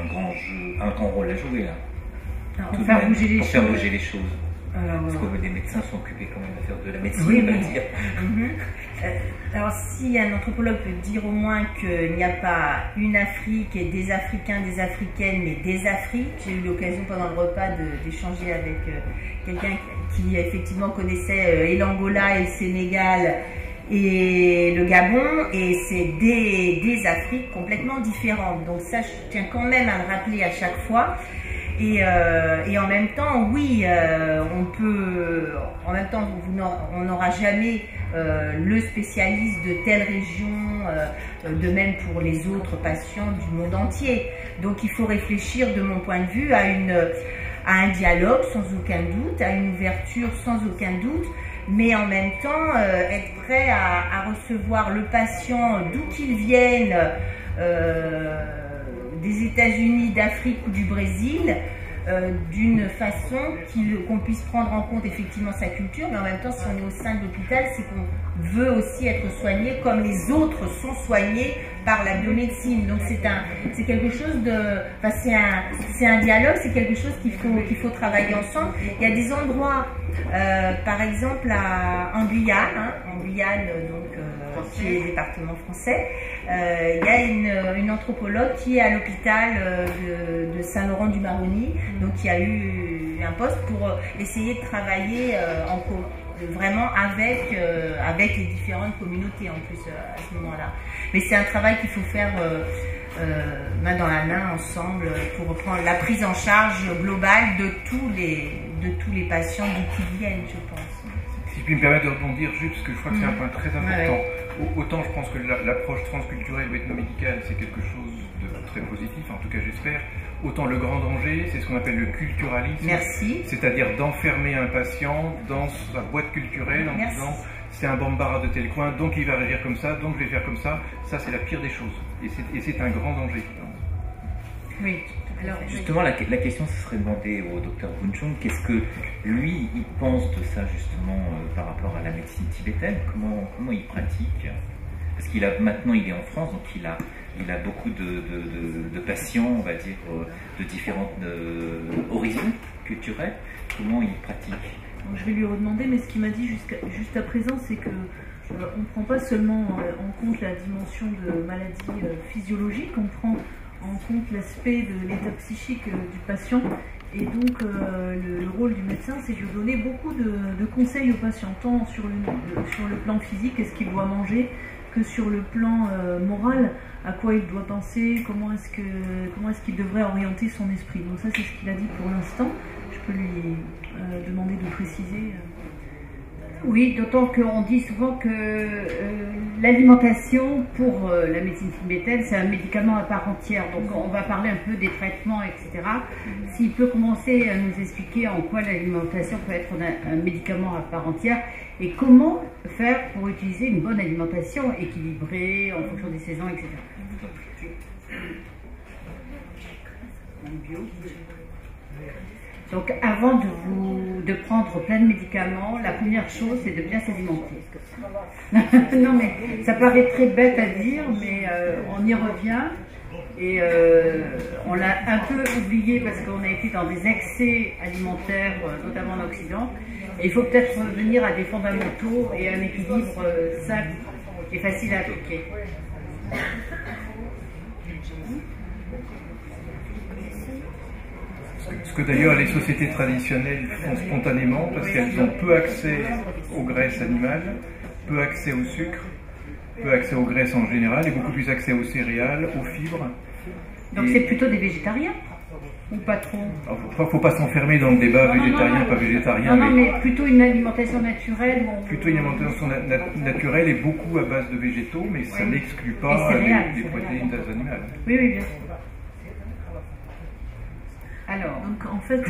un grand rôle à jouer là. Pour faire bouger les choses. Parce que les médecins sont occupés quand même à faire de la médecine, on va dire. Alors si un anthropologue peut dire au moins qu'il n'y a pas une Afrique et des Africains, des Africaines, mais des Afriques. J'ai eu l'occasion pendant le repas d'échanger avec quelqu'un qui effectivement connaissait et l'Angola et le Sénégal et le Gabon, et c'est des Afriques complètement différentes. Donc ça, je tiens quand même à le rappeler à chaque fois. Et en même temps, oui, on peut, en même temps, on n'aura jamais le spécialiste de telle région, de même pour les autres patients du monde entier. Donc il faut réfléchir, de mon point de vue, à un dialogue sans aucun doute, à une ouverture sans aucun doute, mais en même temps être prêt à recevoir le patient d'où qu'il vienne, des États-Unis, d'Afrique ou du Brésil, d'une façon qu'on puisse prendre en compte effectivement sa culture, mais en même temps, si on est au sein de l'hôpital, c'est qu'on veut aussi être soigné comme les autres sont soignés par la biomédecine. Donc c'est quelque chose de, enfin, c'est un dialogue, c'est quelque chose qu'il faut travailler ensemble. Il y a des endroits, par exemple en Guyane, donc qui est le département français, il y a une anthropologue qui est à l'hôpital de Saint-Laurent-du-Maroni, donc qui a eu un poste pour essayer de travailler vraiment avec les différentes communautés en plus à ce moment-là. Mais c'est un travail qu'il faut faire main dans la main ensemble pour reprendre la prise en charge globale de tous les patients qui viennent, je pense. Si je puis me permettre de rebondir juste, parce que je crois que c'est un point très important. Ouais. Autant je pense que l'approche transculturelle ou ethnomédicale, c'est quelque chose de très positif, en tout cas j'espère. Autant le grand danger, c'est ce qu'on appelle le culturalisme. Merci. C'est-à-dire d'enfermer un patient dans sa boîte culturelle en disant c'est un bambara de tel coin, donc il va réagir comme ça, donc je vais faire comme ça. Ça, c'est la pire des choses. Et c'est un grand danger. Oui. Alors, justement, la question, ce serait demander au docteur Bunchung, qu'est-ce que lui, il pense de ça, justement, par rapport à la médecine tibétaine, comment il pratique? Parce maintenant, il est en France, donc il a beaucoup de patients, on va dire, de différents horizons culturels. Comment il pratique? Donc, je vais lui redemander, mais ce qu'il m'a dit juste à présent, c'est que on ne prend pas seulement en compte la dimension de maladie physiologique, on prend en compte l'aspect de l'état psychique du patient. Et donc le rôle du médecin, c'est de donner beaucoup de conseils au patient, tant sur le plan physique, qu'est-ce qu'il doit manger, que sur le plan moral, à quoi il doit penser, comment est-ce qu'il devrait orienter son esprit. Donc ça, c'est ce qu'il a dit pour l'instant. Je peux lui demander de préciser. Oui, d'autant qu'on dit souvent que l'alimentation pour la médecine tibétaine, c'est un médicament à part entière. Donc on va parler un peu des traitements, etc. S'il peut commencer à nous expliquer en quoi l'alimentation peut être un médicament à part entière et comment faire pour utiliser une bonne alimentation équilibrée en fonction des saisons, etc. Donc avant de prendre plein de médicaments, la première chose c'est de bien s'alimenter. Non mais ça paraît très bête à dire, mais on y revient et on l'a un peu oublié parce qu'on a été dans des excès alimentaires, notamment en Occident. Et il faut peut-être revenir à des fondamentaux et à un équilibre simple et facile à appliquer. Ce que d'ailleurs les sociétés traditionnelles font spontanément parce qu'elles ont peu accès aux graisses animales, peu accès au sucre, peu accès aux graisses en général et beaucoup plus accès aux céréales, aux fibres. Donc c'est plutôt des végétariens ou pas trop? Il ne faut pas s'enfermer dans le débat végétarien, pas végétarien. Non, mais plutôt une alimentation naturelle. Plutôt une alimentation naturelle et beaucoup à base de végétaux, mais ça n'exclut pas les protéines animales. Oui, oui, bien sûr. Alors, donc en fait,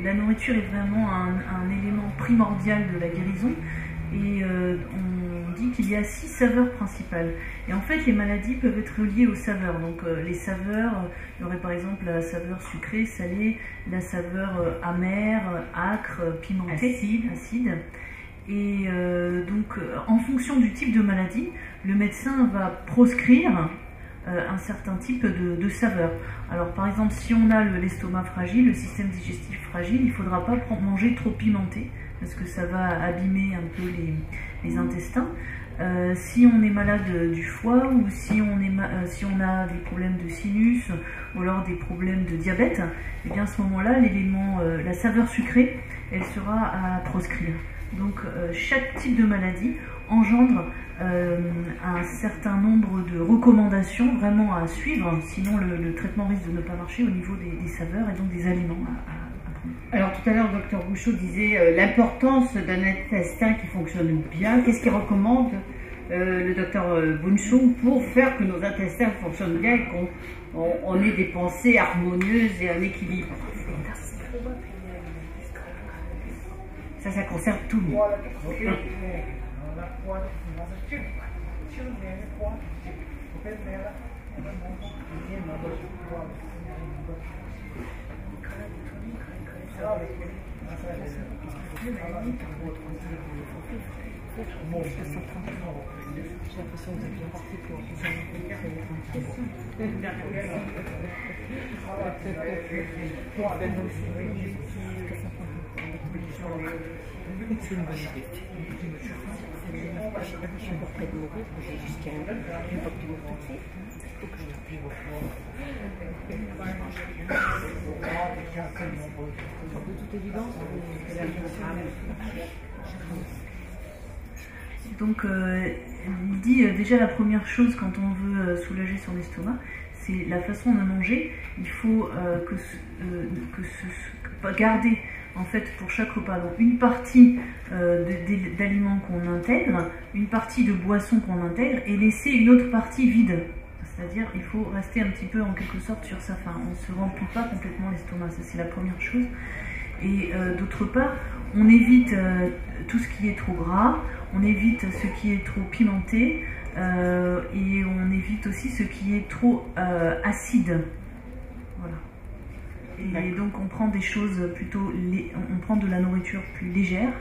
la nourriture est vraiment un élément primordial de la guérison et on dit qu'il y a 6 saveurs principales. Et en fait, les maladies peuvent être liées aux saveurs. Donc les saveurs, il y aurait par exemple la saveur sucrée, salée, la saveur amère, âcre, pimentée, acide. Et donc en fonction du type de maladie, le médecin va proscrire un certain type de saveur. Alors par exemple, si on a l'estomac fragile, le système digestif fragile, il ne faudra pas manger trop pimenté parce que ça va abîmer un peu les intestins. Si on est malade du foie ou si on a des problèmes de sinus ou alors des problèmes de diabète, et bien à ce moment-là, la saveur sucrée, elle sera à proscrire. Donc chaque type de maladie engendre un certain nombre de recommandations vraiment à suivre, sinon le traitement risque de ne pas marcher au niveau des saveurs et donc des aliments à prendre. Alors tout à l'heure, le docteur Bouchot disait l'importance d'un intestin qui fonctionne bien. Qu'est-ce qu'il recommande le docteur Bunchung pour faire que nos intestins fonctionnent bien et qu'on ait des pensées harmonieuses et un équilibre? Ça concerne tout le monde. C'est une bonne idée. Je suis encore près de mourir, j'ai jusqu'à une fois que tu meurs tout de suite. Il faut que je t'appuie. De toute évidence, donc il dit déjà la première chose quand on veut soulager son estomac, c'est la façon de manger. Il faut garder en fait pour chaque repas donc une partie d'aliments qu'on intègre, une partie de boissons qu'on intègre et laisser une autre partie vide. C'est-à-dire il faut rester un petit peu en quelque sorte sur sa faim. On ne se remplit pas complètement l'estomac, ça c'est la première chose. Et d'autre part, on évite tout ce qui est trop gras, on évite ce qui est trop pimenté et on évite aussi ce qui est trop acide. Voilà. Et donc on prend des choses plutôt, on prend de la nourriture plus légère.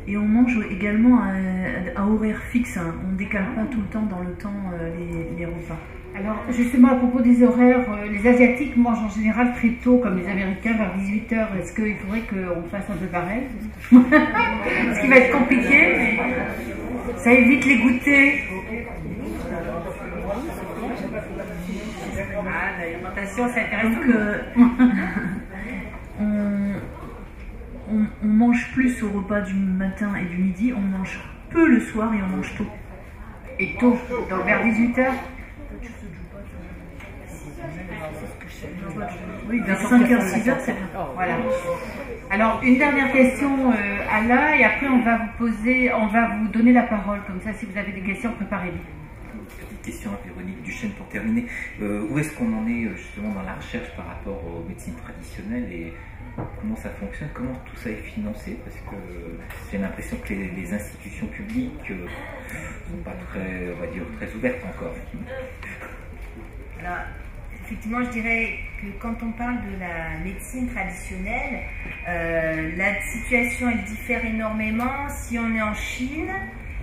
Et on mange également à horaire fixe, hein. On ne décale pas tout le temps dans le temps les repas. Alors justement à propos des horaires, les Asiatiques mangent en général très tôt comme les Américains vers 18h. Est-ce qu'il faudrait qu'on fasse un peu pareil? Ce qui va être compliqué, mais ça évite les goûters. Ah, l'alimentation c'est intéressant. Donc on mange plus au repas du matin et du midi, on mange peu le soir et on mange tôt. Et tôt, donc vers 18h. Oui, vers 5h, 6h, c'est bien. Voilà. Alors, une dernière question, Alain, et après on va vous donner la parole, comme ça, si vous avez des questions, préparez-les. Petite question à Véronique Duchesne pour terminer. Où est-ce qu'on en est justement dans la recherche par rapport aux médecines traditionnelles et comment ça fonctionne, comment tout ça est financé? Parce que j'ai l'impression que les institutions publiques ne sont pas très, on va dire, très ouvertes encore. Alors, effectivement, je dirais que quand on parle de la médecine traditionnelle, la situation elle diffère énormément si on est en Chine,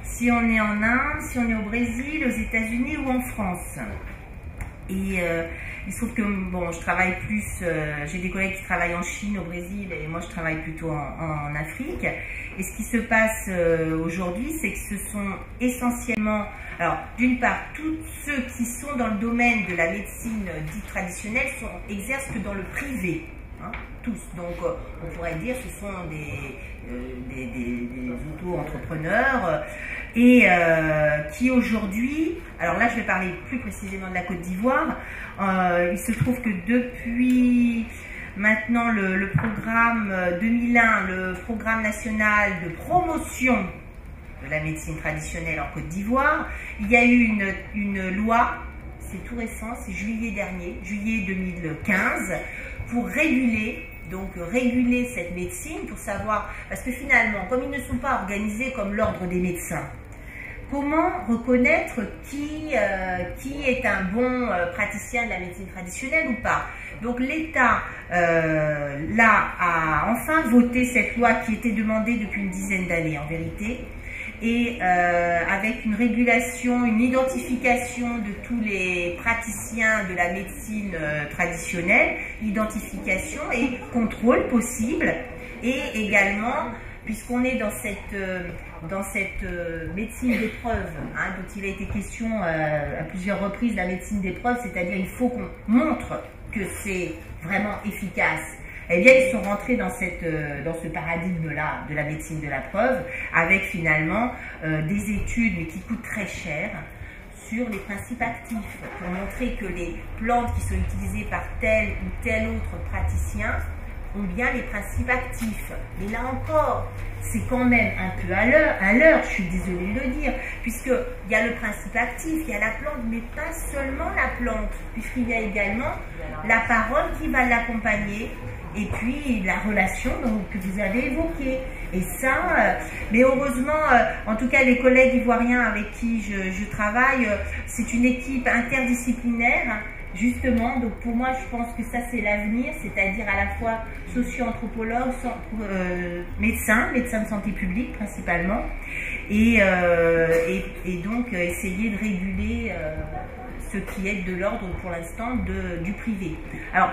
si on est en Inde, si on est au Brésil, aux États-Unis ou en France. Et il se trouve que bon, je travaille plus, j'ai des collègues qui travaillent en Chine, au Brésil, et moi je travaille plutôt en Afrique. Et ce qui se passe aujourd'hui, c'est que ce sont essentiellement, alors d'une part, tous ceux qui sont dans le domaine de la médecine dite traditionnelle exercent que dans le privé, hein, tous. Donc on pourrait dire que ce sont des auto-entrepreneurs et qui aujourd'hui, alors là je vais parler plus précisément de la Côte d'Ivoire, il se trouve que depuis maintenant le programme 2001, le programme national de promotion de la médecine traditionnelle en Côte d'Ivoire, il y a eu une loi, c'est tout récent, c'est juillet dernier, juillet 2015, pour réguler cette médecine, pour savoir, parce que finalement, comme ils ne sont pas organisés comme l'ordre des médecins, comment reconnaître qui est un bon praticien de la médecine traditionnelle ou pas? Donc l'État, là, a enfin voté cette loi qui était demandée depuis une dizaine d'années en vérité, et avec une régulation, une identification de tous les praticiens de la médecine traditionnelle, identification et contrôle possible, et également, puisqu'on est dans cette médecine d'épreuve, hein, dont il a été question à plusieurs reprises, la médecine d'épreuve, c'est-à-dire il faut qu'on montre que c'est vraiment efficace. Eh bien, ils sont rentrés dans ce paradigme-là de la médecine de la preuve, avec finalement des études, mais qui coûtent très cher, sur les principes actifs, pour montrer que les plantes qui sont utilisées par tel ou tel autre praticien ont bien les principes actifs. Mais là encore, c'est quand même un peu à l'heure, je suis désolée de le dire, puisqu'il y a le principe actif, il y a la plante, mais pas seulement la plante, puisqu'il y a également la parole qui va l'accompagner, et puis la relation que vous avez évoquée. Et ça, mais heureusement, en tout cas les collègues ivoiriens avec qui je travaille, c'est une équipe interdisciplinaire, justement. Donc pour moi, je pense que ça c'est l'avenir, c'est-à-dire à la fois socio-anthropologue, médecin de santé publique principalement, et donc essayer de réguler ce qui est de l'ordre pour l'instant du privé. Alors,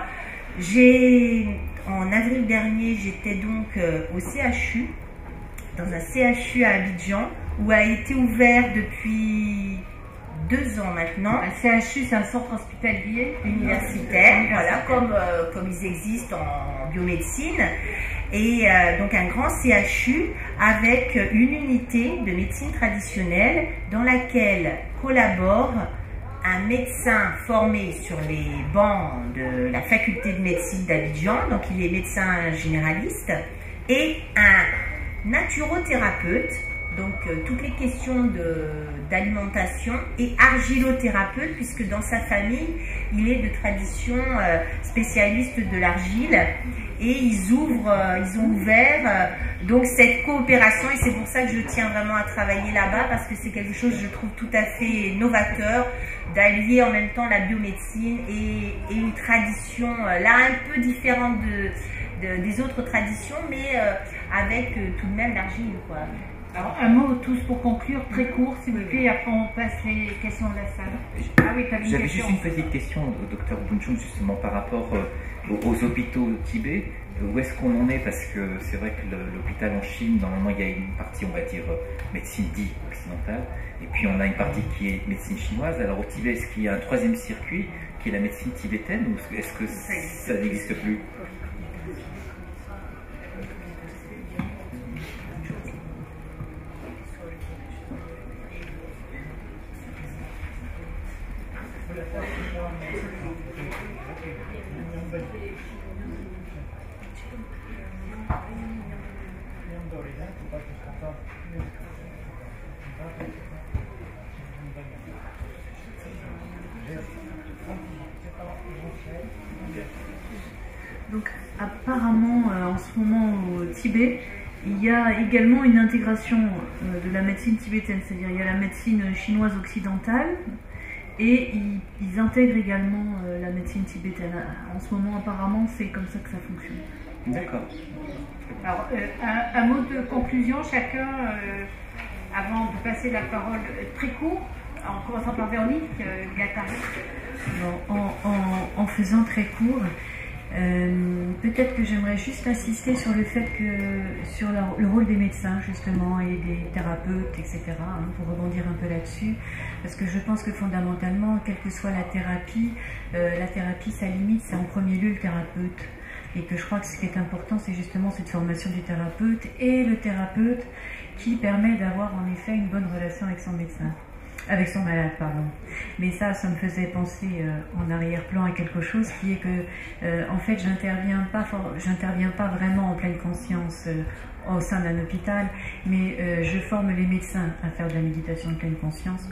en avril dernier, j'étais donc au CHU, dans un CHU à Abidjan, où a été ouvert depuis 2 ans maintenant. Un CHU, c'est un centre hospitalier universitaire, voilà, comme ils existent en biomédecine. Et donc un grand CHU avec une unité de médecine traditionnelle dans laquelle collabore un médecin formé sur les bancs de la faculté de médecine d'Abidjan, donc il est médecin généraliste, et un naturothérapeute, donc toutes les questions d'alimentation, et argilothérapeute, puisque dans sa famille, il est de tradition spécialiste de l'argile, et ils ont ouvert donc cette coopération, et c'est pour ça que je tiens vraiment à travailler là-bas, parce que c'est quelque chose, je trouve, tout à fait novateur, d'allier en même temps la biomédecine et une tradition là un peu différente des autres traditions, mais avec tout de même l'argile, quoi. Alors, un mot tous pour conclure, très court, s'il vous plaît, après on passe les questions de la salle. Ah oui, t'avais une J'avais question. juste une petite question au docteur Bunchung, justement par rapport aux hôpitaux au Tibet. Où est-ce qu'on en est? Parce que c'est vrai que l'hôpital en Chine, normalement, il y a une partie, on va dire, médecine dite occidentale, et puis on a une partie qui est médecine chinoise. Alors au Tibet, est-ce qu'il y a un troisième circuit qui est la médecine tibétaine, ou est-ce que ça n'existe plus? Donc apparemment en ce moment au Tibet, il y a également une intégration de la médecine tibétaine, c'est-à-dire il y a la médecine chinoise occidentale et ils intègrent également la médecine tibétaine. En ce moment apparemment c'est comme ça que ça fonctionne. D'accord. Alors, un mot de conclusion, chacun, avant de passer la parole, très court, en commençant par Véronique Gattari. En faisant très court, peut-être que j'aimerais juste insister sur le fait que, sur le rôle des médecins justement et des thérapeutes, etc., pour rebondir un peu là-dessus, parce que je pense que fondamentalement, quelle que soit la thérapie, sa limite, c'est en premier lieu le thérapeute. Et que je crois que ce qui est important, c'est justement cette formation du thérapeute et le thérapeute qui permet d'avoir en effet une bonne relation avec son médecin. Avec son malade, pardon. Mais ça me faisait penser en arrière-plan à quelque chose qui est que, en fait, j'interviens pas vraiment en pleine conscience au sein d'un hôpital, mais je forme les médecins à faire de la méditation de pleine conscience,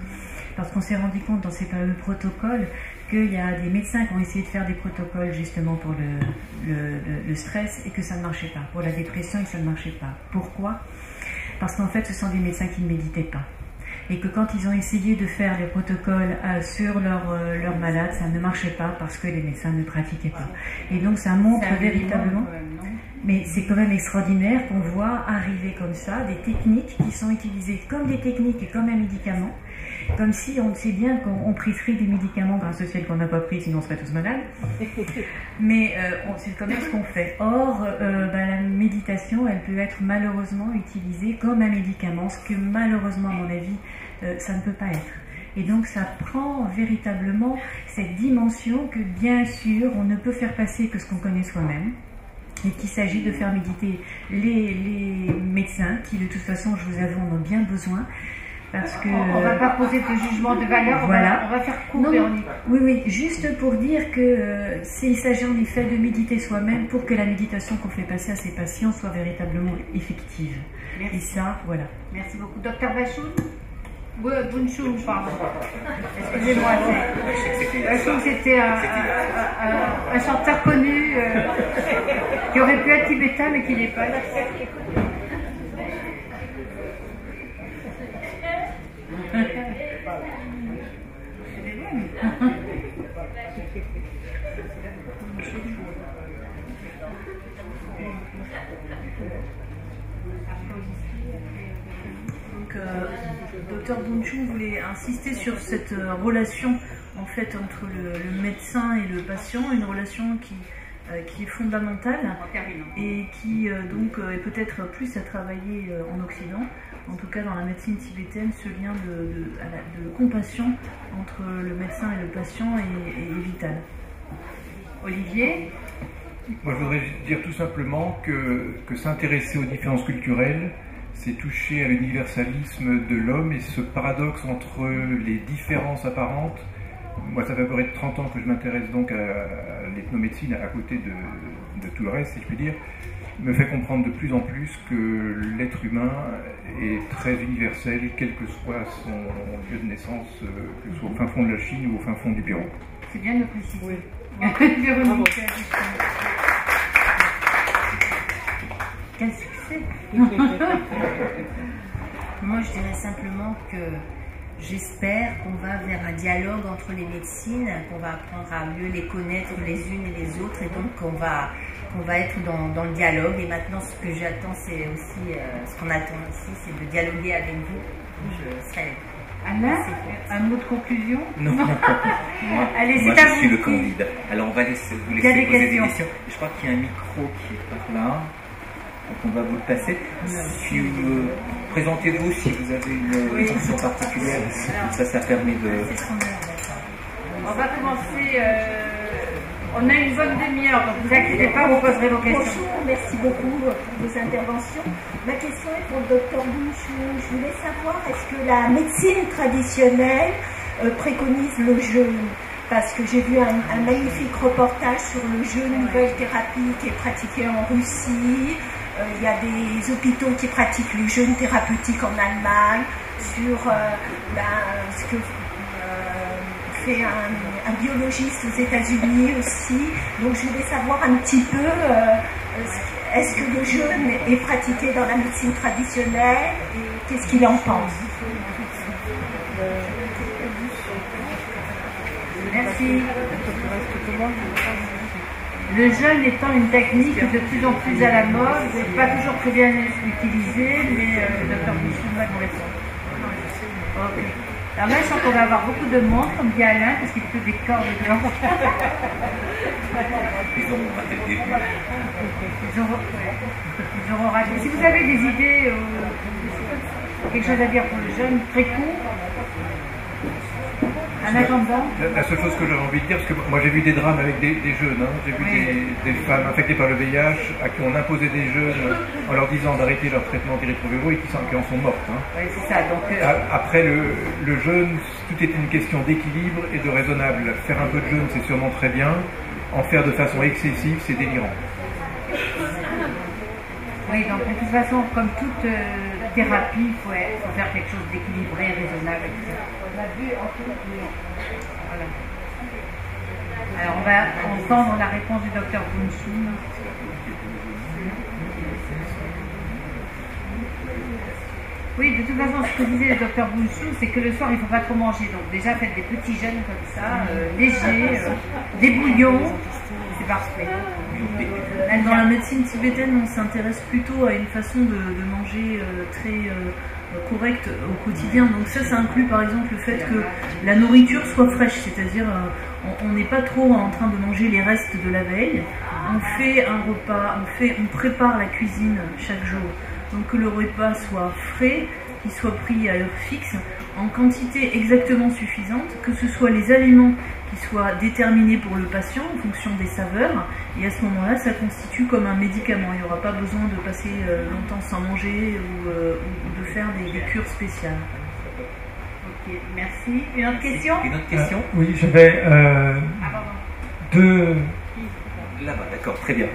parce qu'on s'est rendu compte dans ces fameux protocoles qu'il y a des médecins qui ont essayé de faire des protocoles justement pour le stress et que ça ne marchait pas, pour la dépression et que ça ne marchait pas. Pourquoi? Parce qu'en fait, ce sont des médecins qui ne méditaient pas. Et que quand ils ont essayé de faire des protocoles sur leurs malades, ça ne marchait pas parce que les médecins ne pratiquaient pas. Et donc ça montre véritablement, mais c'est quand même extraordinaire qu'on voit arriver comme ça des techniques qui sont utilisées comme des techniques et comme un médicament, comme si on sait bien qu'on prescrit des médicaments grâce au ciel qu'on n'a pas pris, sinon on serait tous malades. Mais c'est quand même ce qu'on fait. Or, la méditation, elle peut être malheureusement utilisée comme un médicament, ce que malheureusement, à mon avis, ça ne peut pas être. Et donc, ça prend véritablement cette dimension que, bien sûr, on ne peut faire passer que ce qu'on connaît soi-même. Et qu'il s'agit de faire méditer les médecins, qui de toute façon, je vous avoue, en ont bien besoin. Parce que, on ne va pas poser de jugement de valeur, voilà. on va faire court, Véronique. Oui, juste pour dire que il s'agit en effet de méditer soi-même pour que la méditation qu'on fait passer à ses patients soit véritablement effective. Merci. Et ça, voilà. Merci beaucoup. Docteur Bachoun? Bunchung, pardon. Excusez-moi. Bachoun, c'était un chanteur connu qui aurait pu être tibétain mais qui n'est pas. Donc, Dr Bunchung voulait insister sur cette relation en fait entre le médecin et le patient, une relation qui est fondamentale et qui donc est peut-être plus à travailler en Occident. En tout cas, dans la médecine tibétaine, ce lien de compassion entre le médecin et le patient est vital. Olivier? Moi, je voudrais dire tout simplement que s'intéresser aux différences culturelles, c'est toucher à l'universalisme de l'homme et ce paradoxe entre les différences apparentes. Moi, ça fait à peu près 30 ans que je m'intéresse donc à l'ethnomédecine, à côté de tout le reste, si je puis dire, me fait comprendre de plus en plus que l'être humain est très universel, quel que soit son lieu de naissance, que ce soit au fin fond de la Chine ou au fin fond du Pérou. C'est bien de le préciser. Oui. Véronique. Quel succès! Moi, je dirais simplement que j'espère qu'on va vers un dialogue entre les médecines, qu'on va apprendre à mieux les connaître les unes et les autres, et donc qu'on va être dans le dialogue. Et maintenant, ce que j'attends, c'est aussi, ce qu'on attend ici, c'est de dialoguer avec vous. Je serai... Alain, un mot de conclusion? Non. Allez, Moi, c'est à je suis vous. le candidat. Alors, on va vous laisser Il y a poser des des questions. questions. Je crois qu'il y a un micro qui est par là. Donc, on va vous le passer. Si vous présentez-vous si vous avez une fonction particulière. Ça permet de... On va commencer. On a une bonne demi-heure, donc ne vous inquiétez pas, vous poserez vos questions. Bonjour, merci beaucoup pour vos interventions. Ma question est pour le docteur Bouchou. Je voulais savoir, est-ce que la médecine traditionnelle préconise le jeûne? Parce que j'ai vu un magnifique reportage sur le jeûne, nouvelle thérapie qui est pratiquée en Russie. Il y a des hôpitaux qui pratiquent le jeûne thérapeutique en Allemagne, sur ce que fait un biologiste aux États-Unis aussi. Donc je voulais savoir un petit peu, est-ce que le jeûne est pratiqué dans la médecine traditionnelle et qu'est-ce qu'il en pense? Merci. Le jeûne étant une technique de plus en plus à la mode, pas toujours très bien utilisée, mais le docteur Bouchou va nous répondre. Ok. Alors là, je sens qu'on va avoir beaucoup de monde, comme dit Alain, parce qu'il pleut des cordes de blanc. Ils auront raté. Si vous avez des idées, quelque chose à dire pour le jeûne, très court, en attendant. La seule chose que j'avais envie de dire, parce que moi j'ai vu des drames avec des jeunes, hein. J'ai vu des femmes infectées par le VIH à qui on imposait des jeûnes en leur disant d'arrêter leur traitement antirétroviraux et qui en sont mortes. Hein. Oui, c'est ça. Donc, après le jeûne, tout est une question d'équilibre et de raisonnable. Faire un peu de jeûne, c'est sûrement très bien. En faire de façon excessive, c'est délirant. Oui, donc de toute façon, comme toute thérapie, il faut faire quelque chose d'équilibré, raisonnable, etc. On a vu en tout voilà. Alors on va entendre la réponse du docteur Bouchou. Oui, de toute façon, ce que disait le docteur Bouchou, c'est que le soir, il ne faut pas trop manger. Donc déjà, faites des petits jeûnes comme ça, légers, des bouillons, c'est parfait. Dans la médecine tibétaine, on s'intéresse plutôt à une façon de manger très correcte au quotidien. Donc ça inclut par exemple le fait que la nourriture soit fraîche, c'est-à-dire on n'est pas trop en train de manger les restes de la veille. On fait un repas, on prépare la cuisine chaque jour. Donc que le repas soit frais, qu'il soit pris à heure fixe, en quantité exactement suffisante, que ce soit les aliments qui soient déterminés pour le patient en fonction des saveurs, et à ce moment-là, ça constitue comme un médicament. Il n'y aura pas besoin de passer longtemps sans manger ou de faire des cures spéciales. Ok, merci. Une autre question? Une autre question? Oui, j'avais deux... Là-bas, d'accord, très bien.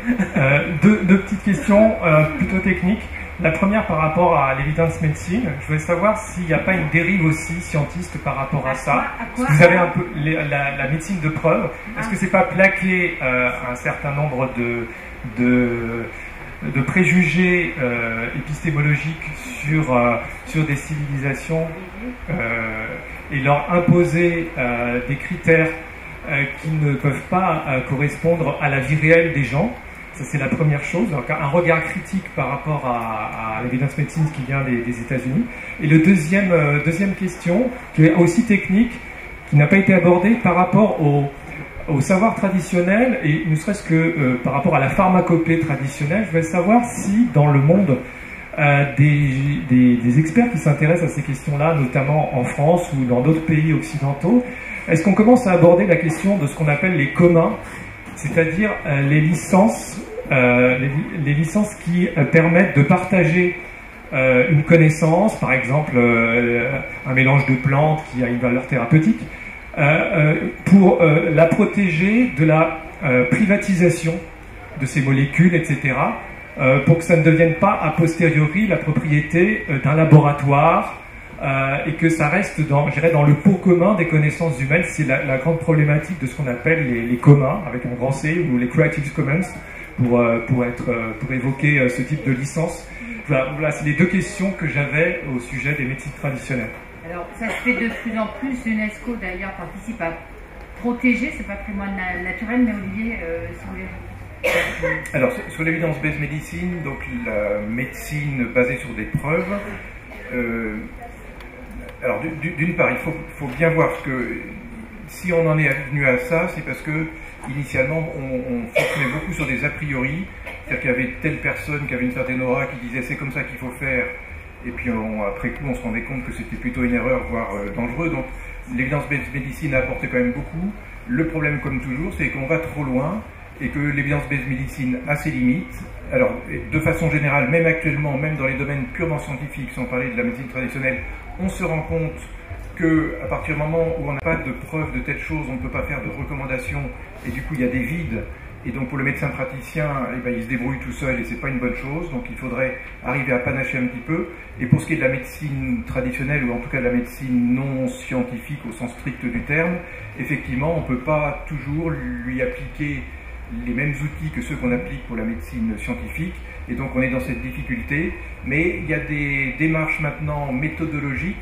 deux petites questions plutôt techniques. La première par rapport à l'évidence médecine, je voulais savoir s'il n'y a pas une dérive aussi scientiste par rapport à ça. Parce que vous avez un peu la médecine de preuve. Est-ce que c'est pas plaquer un certain nombre de préjugés épistémologiques sur des civilisations et leur imposer des critères qui ne peuvent pas correspondre à la vie réelle des gens? Ça, c'est la première chose. Donc, un regard critique par rapport à l'évidence médecine qui vient des États-Unis. Et le deuxième question, qui est aussi technique, qui n'a pas été abordée par rapport au savoir traditionnel, et ne serait-ce que par rapport à la pharmacopée traditionnelle, je voulais savoir si, dans le monde, des experts qui s'intéressent à ces questions-là, notamment en France ou dans d'autres pays occidentaux, est-ce qu'on commence à aborder la question de ce qu'on appelle les communs, c'est-à-dire les licences qui permettent de partager une connaissance, par exemple un mélange de plantes qui a une valeur thérapeutique, pour la protéger de la privatisation de ces molécules, etc., pour que ça ne devienne pas a posteriori la propriété d'un laboratoire, et que ça reste dans le pot commun des connaissances humaines. C'est la grande problématique de ce qu'on appelle les communs, avec un grand C, ou les Creative Commons, pour évoquer ce type de licence. Voilà, c'est les deux questions que j'avais au sujet des médecines traditionnelles. Alors, ça se fait de plus en plus. L'UNESCO, d'ailleurs, participe à protéger ce patrimoine naturel. Mais Olivier, si vous voulez... Alors, sur l'évidence-based médecine, donc la médecine basée sur des preuves, alors d'une part, il faut bien voir que si on en est venu à ça, c'est parce que initialement, on fonctionnait beaucoup sur des a priori, c'est-à-dire qu'il y avait telle personne qui avait une certaine aura qui disait c'est comme ça qu'il faut faire, et puis après coup, on se rendait compte que c'était plutôt une erreur, voire dangereux. Donc, l'évidence-based médecine a apporté quand même beaucoup. Le problème, comme toujours, c'est qu'on va trop loin et que l'évidence-based médecine a ses limites. Alors, de façon générale, même actuellement, même dans les domaines purement scientifiques, sans parler de la médecine traditionnelle, on se rend compte qu'à partir du moment où on n'a pas de preuve de telle chose, on ne peut pas faire de recommandations, et du coup il y a des vides, et donc pour le médecin praticien, eh ben, il se débrouille tout seul et c'est pas une bonne chose, donc il faudrait arriver à panacher un petit peu. Et pour ce qui est de la médecine traditionnelle, ou en tout cas de la médecine non scientifique au sens strict du terme, effectivement on ne peut pas toujours lui appliquer les mêmes outils que ceux qu'on applique pour la médecine scientifique, et donc on est dans cette difficulté, mais il y a des démarches maintenant méthodologiques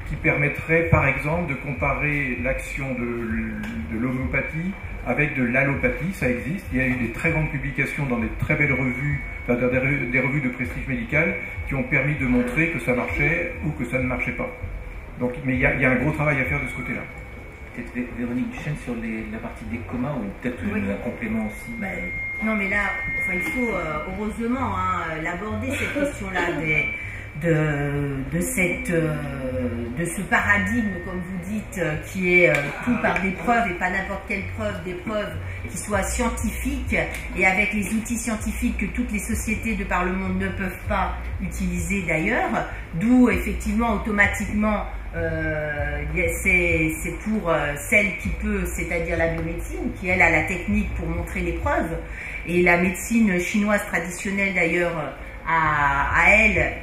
qui permettrait par exemple de comparer l'action de l'homéopathie avec de l'allopathie. Ça existe, il y a eu des très grandes publications dans des très belles revues, enfin, des revues de prestige médical qui ont permis de montrer que ça marchait ou que ça ne marchait pas. Donc, mais il y a un gros travail à faire de ce côté-là. Peut-être Véronique Duchesne sur la partie des comas, ou peut-être un complément aussi. Non mais là, enfin, il faut heureusement l'aborder cette question-là de ce paradigme, comme vous dites, qui est tout par des preuves et pas n'importe quelle preuve, des preuves qui soient scientifiques et avec les outils scientifiques que toutes les sociétés de par le monde ne peuvent pas utiliser d'ailleurs, d'où effectivement automatiquement c'est pour celle qui peut, c'est-à-dire la biomédecine, qui elle a la technique pour montrer les preuves, et la médecine chinoise traditionnelle d'ailleurs a elle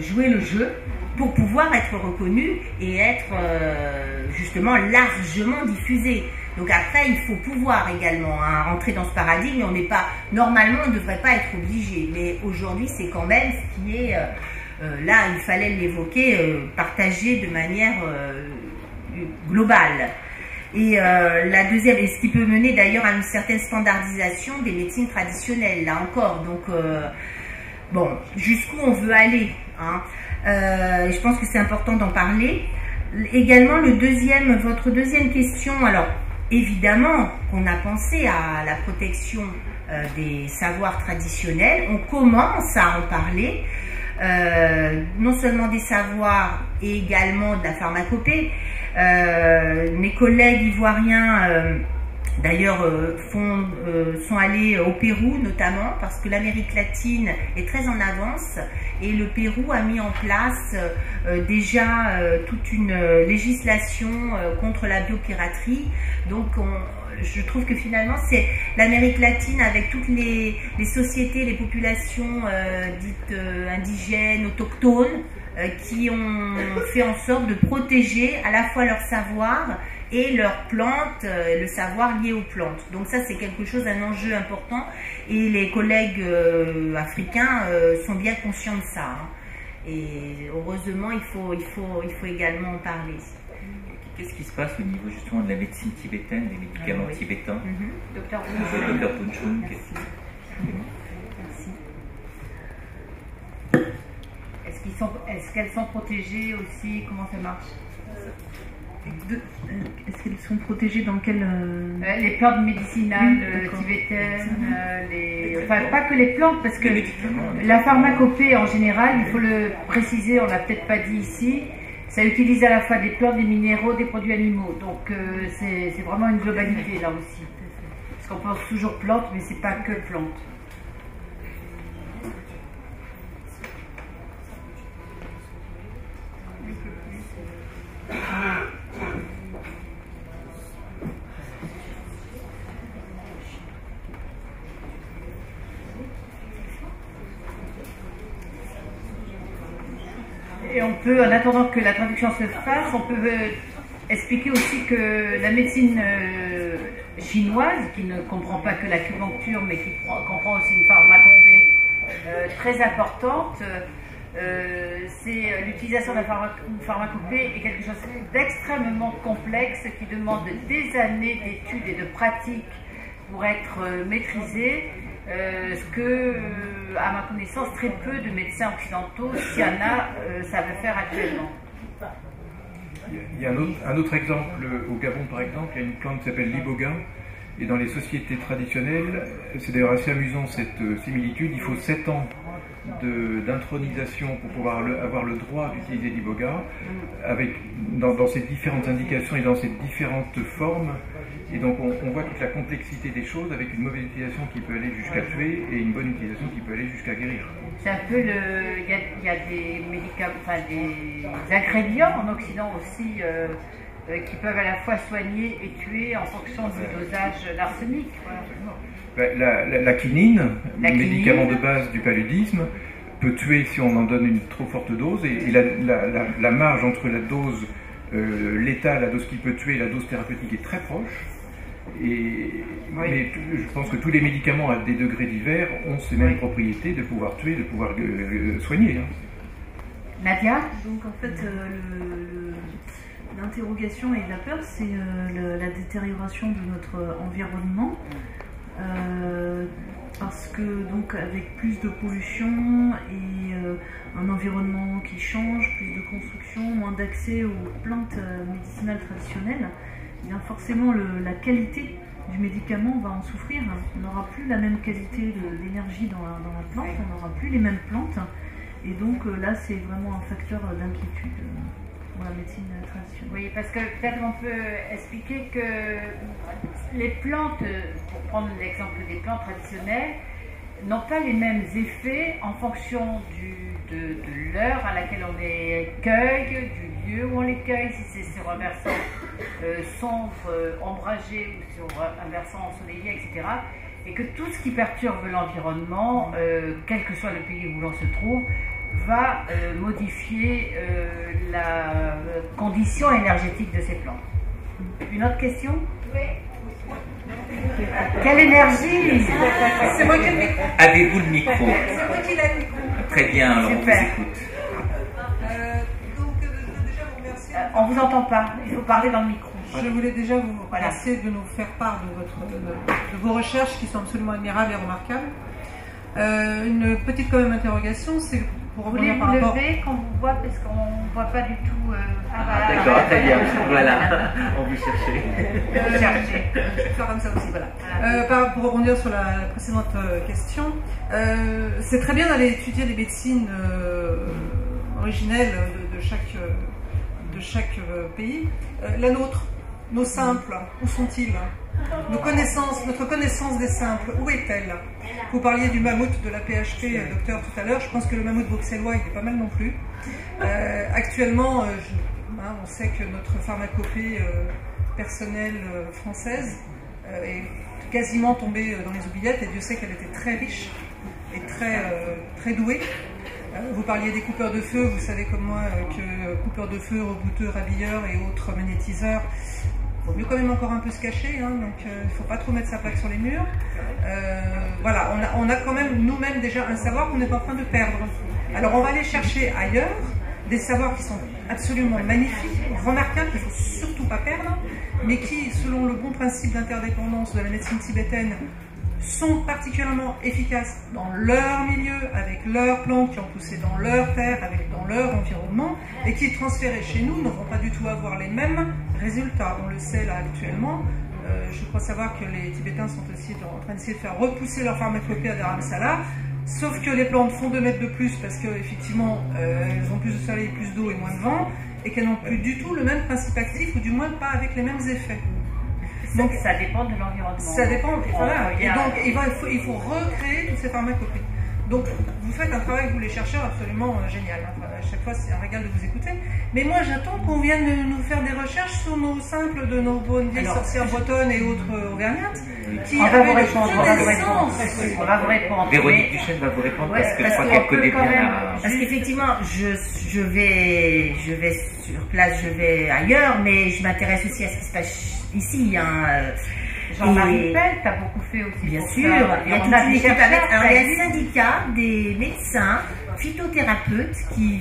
joué le jeu pour pouvoir être reconnue et être justement largement diffusée. Donc après, il faut pouvoir également entrer dans ce paradigme. On n'est pas, normalement, on ne devrait pas être obligé, mais aujourd'hui, c'est quand même ce qui est là, il fallait l'évoquer, partagé de manière globale. Et la deuxième, et ce qui peut mener d'ailleurs à une certaine standardisation des médecines traditionnelles, là encore. Donc, bon, jusqu'où on veut aller, hein. Je pense que c'est important d'en parler. Également, votre deuxième question, alors évidemment qu'on a pensé à la protection des savoirs traditionnels, on commence à en parler, non seulement des savoirs et également de la pharmacopée. Mes collègues ivoiriens d'ailleurs sont allés au Pérou notamment parce que l'Amérique latine est très en avance et le Pérou a mis en place déjà toute une législation contre la biopiraterie. Donc je trouve que finalement c'est l'Amérique latine avec toutes les sociétés, les populations dites indigènes, autochtones, qui ont fait en sorte de protéger à la fois leur savoir et leurs plantes, le savoir lié aux plantes. Donc ça c'est quelque chose, un enjeu important, et les collègues africains sont bien conscients de ça, hein. Et heureusement il faut également en parler. Qu'est-ce qui se passe au niveau justement de la médecine tibétaine, des médicaments tibétains? Docteur Punchung. Est-ce qu'elles sont protégées aussi? Comment ça marche? Est-ce qu'elles sont protégées dans quel... les plantes médicinales tibétaines, enfin pas que les plantes, parce que la pharmacopée en général, il faut le préciser, on l'a peut-être pas dit ici, ça utilise à la fois des plantes, des minéraux, des produits animaux, donc c'est vraiment une globalité là aussi. Parce qu'on pense toujours plantes, mais c'est pas que plantes. Et on peut, en attendant que la traduction se fasse, on peut expliquer aussi que la médecine chinoise, qui ne comprend pas que l'acupuncture, mais qui comprend aussi une pharmacopée très importante, c'est l'utilisation de la pharmacopée est quelque chose d'extrêmement complexe qui demande des années d'études et de pratiques pour être maîtrisé, ce que, à ma connaissance, très peu de médecins occidentaux, s'il y en a, savent faire actuellement. Il y a un autre exemple, au Gabon par exemple, il y a une plante qui s'appelle l'iboga, et dans les sociétés traditionnelles, c'est d'ailleurs assez amusant cette similitude, il faut 7 ans d'intronisation pour pouvoir avoir le droit d'utiliser l'iboga, dans ces différentes indications et dans ces différentes formes. Et donc on voit toute la complexité des choses avec une mauvaise utilisation qui peut aller jusqu'à tuer et une bonne utilisation qui peut aller jusqu'à guérir. C'est un peu il y a des médicaments, enfin des ingrédients en Occident aussi qui peuvent à la fois soigner et tuer en fonction du dosage d'arsenic. La quinine, médicament de base du paludisme, peut tuer si on en donne une trop forte dose, et la marge entre la dose létale, la dose qui peut tuer, et la dose thérapeutique est très proche. Mais je pense que tous les médicaments à des degrés divers ont ces mêmes propriétés de pouvoir tuer, de pouvoir soigner. Nadia ? Donc en fait, l'interrogation et la peur, c'est la détérioration de notre environnement. Parce que donc avec plus de pollution et un environnement qui change, plus de construction, moins d'accès aux plantes médicinales traditionnelles, eh bien forcément la qualité du médicament va en souffrir. On n'aura plus la même qualité d'énergie dans la plante, on n'aura plus les mêmes plantes, et donc là c'est vraiment un facteur d'inquiétude pour la médecine traditionnelle. Oui, parce que peut-être on peut expliquer que les plantes, pour prendre l'exemple des plantes traditionnelles, n'ont pas les mêmes effets en fonction de l'heure à laquelle on les cueille, du lieu où on les cueille, si c'est sur un versant sombre, ombragé, ou sur un versant ensoleillé, etc. Et que tout ce qui perturbe l'environnement, quel que soit le pays où l'on se trouve, va modifier la condition énergétique de ces plantes. Une autre question ? Oui. Quelle énergie? C'est moi qui ai le micro. Avez-vous le micro? C'est moi qui ai le micro. Très bien, alors on vous écoute. Donc, déjà vous remercier. On vous entend pas, il faut parler dans le micro. Je voulais déjà vous remercier de nous faire part de vos recherches qui sont absolument admirables et remarquables. Une petite quand même interrogation, c'est pour vous voulez revenir vous par rapport... lever quand vous voit, parce qu'on ne voit pas du tout... D'accord, très bien, voilà, on vous cherchez. Je vais faire comme ça aussi, voilà. Pour rebondir sur la précédente question, c'est très bien d'aller étudier les médecines originelles de chaque pays. La nôtre, nos simples, où sont-ils? Notre connaissance des simples, où est-elle? Vous parliez du mammouth de la PHP, docteur, tout à l'heure. Je pense que le mammouth bruxellois, il est pas mal non plus. Actuellement, on sait que notre pharmacopée personnelle française est quasiment tombée dans les oubliettes, et Dieu sait qu'elle était très riche et très douée. Vous parliez des coupeurs de feu, vous savez comme moi que coupeurs de feu, rebouteurs, rhabilleurs et autres magnétiseurs, il vaut mieux quand même encore un peu se cacher, hein, donc il ne faut pas trop mettre sa plaque sur les murs. Voilà, on a quand même nous-mêmes déjà un savoir qu'on est en train de perdre. Alors on va aller chercher ailleurs des savoirs qui sont absolument magnifiques, remarquables, qu'il ne faut surtout pas perdre, mais qui, selon le bon principe d'interdépendance de la médecine tibétaine, sont particulièrement efficaces dans leur milieu, avec leurs plantes qui ont poussé dans leur terre, dans leur environnement, et qui, transférés chez nous, ne vont pas du tout avoir les mêmes résultats. On le sait là actuellement. Je crois savoir que les Tibétains sont aussi en train d'essayer de faire repousser leur pharmacopée à Dharamsala, sauf que les plantes font 2 mètres de plus parce qu'effectivement, elles ont plus de soleil, plus d'eau et moins de vent, et qu'elles n'ont plus du tout le même principe actif, ou du moins pas avec les mêmes effets. Donc ça dépend de l'environnement. Ça dépend, voilà. Et donc il faut recréer toutes ces pharmacopées. Donc vous faites un travail, vous les chercheurs, absolument génial. Enfin, à chaque fois c'est un régal de vous écouter. Mais moi j'attends qu'on vienne nous faire des recherches sur nos simples de nos bonnes vieilles sorcières bretonnes et autres auvergnates. Qui on va vous répondre, on va vous répondre. Véronique Duchesne va vous répondre parce que je crois qu'elle connaît bien la... Parce qu'effectivement, je vais sur place, je vais ailleurs, mais je m'intéresse aussi à ce qui se passe ici. Jean-Marie Pell, t'as beaucoup fait aussi. Bien sûr, il y a toute une équipe avec. Alors, il y a le syndicat des médecins phytothérapeutes qui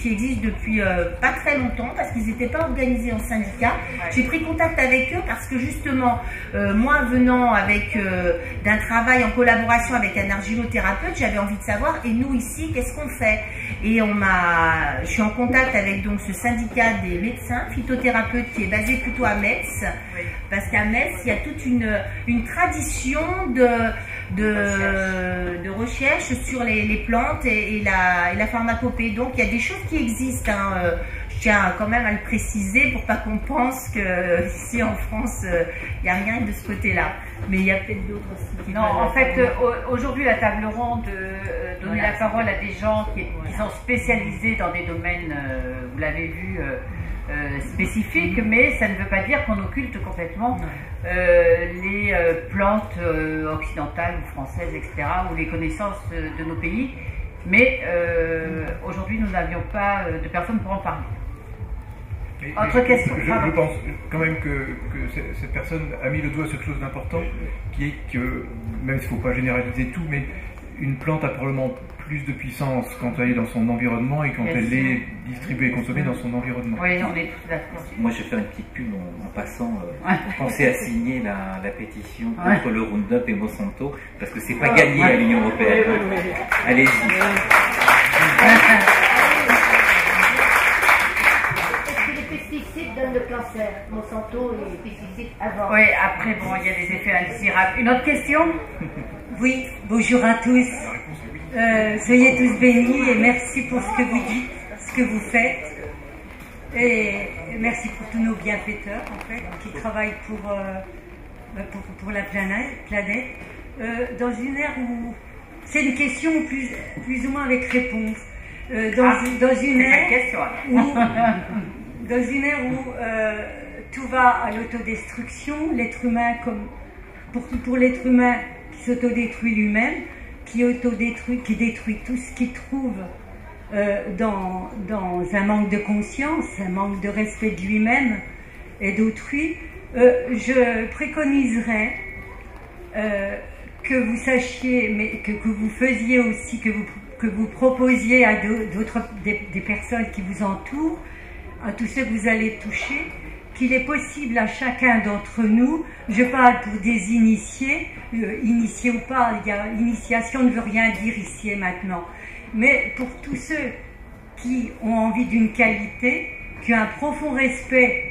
existent depuis pas très longtemps parce qu'ils n'étaient pas organisés en syndicat. J'ai pris contact avec eux parce que justement, moi venant avec d'un travail en collaboration avec un argilothérapeute, j'avais envie de savoir, et nous ici, qu'est-ce qu'on fait? Et je suis en contact avec donc ce syndicat des médecins phytothérapeutes qui est basé plutôt à Metz, parce qu'à Metz, il y a toute une tradition de recherche sur les plantes et la pharmacopée. Donc il y a des choses qui existent, hein. Je tiens quand même à le préciser pour pas qu'on pense que ici en France il n'y a rien de ce côté-là. Mais il y a peut-être d'autres aussi qui non, en fait, aujourd'hui la table ronde donner la parole à des gens qui sont spécialisés dans des domaines, vous l'avez vu, spécifiques, mais ça ne veut pas dire qu'on occulte complètement les plantes occidentales ou françaises, etc., ou les connaissances de nos pays. Mais aujourd'hui, nous n'avions pas de personnes pour en parler. Autre question. Je pense quand même que cette personne a mis le doigt sur quelque chose d'important, qui est que, même s'il ne faut pas généraliser tout, mais une plante a probablement plus de puissance quand elle est dans son environnement et quand elle est distribuée et consommée dans son environnement. Oui, on est tous d'accord. Moi, je vais faire une petite pub en passant. Pensez à signer la pétition contre le Roundup et Monsanto, parce que c'est pas gagné à l'Union européenne. Allez-y. Donne le cancer, Monsanto et les pesticides avant. Oui, après, bon, il y a des effets indésirables. Une autre question? Oui, bonjour à tous. Soyez tous bénis et merci pour ce que vous dites, ce que vous faites. Et merci pour tous nos bienfaiteurs, en fait, qui travaillent pour la planète. Dans une ère où c'est une question plus ou moins avec réponse. Dans une ère où tout va à l'autodestruction, l'être humain, comme pour l'être humain qui s'autodétruit lui-même, qui détruit tout ce qu'il trouve dans un manque de conscience, un manque de respect de lui-même et d'autrui, je préconiserais que vous sachiez, mais que vous faisiez aussi, que vous proposiez à des personnes qui vous entourent, à tous ceux que vous allez toucher, qu'il est possible à chacun d'entre nous, je parle pour des initiés, initiés ou pas, initiation ne veut rien dire ici et maintenant, mais pour tous ceux qui ont envie d'une qualité, qui ont un profond respect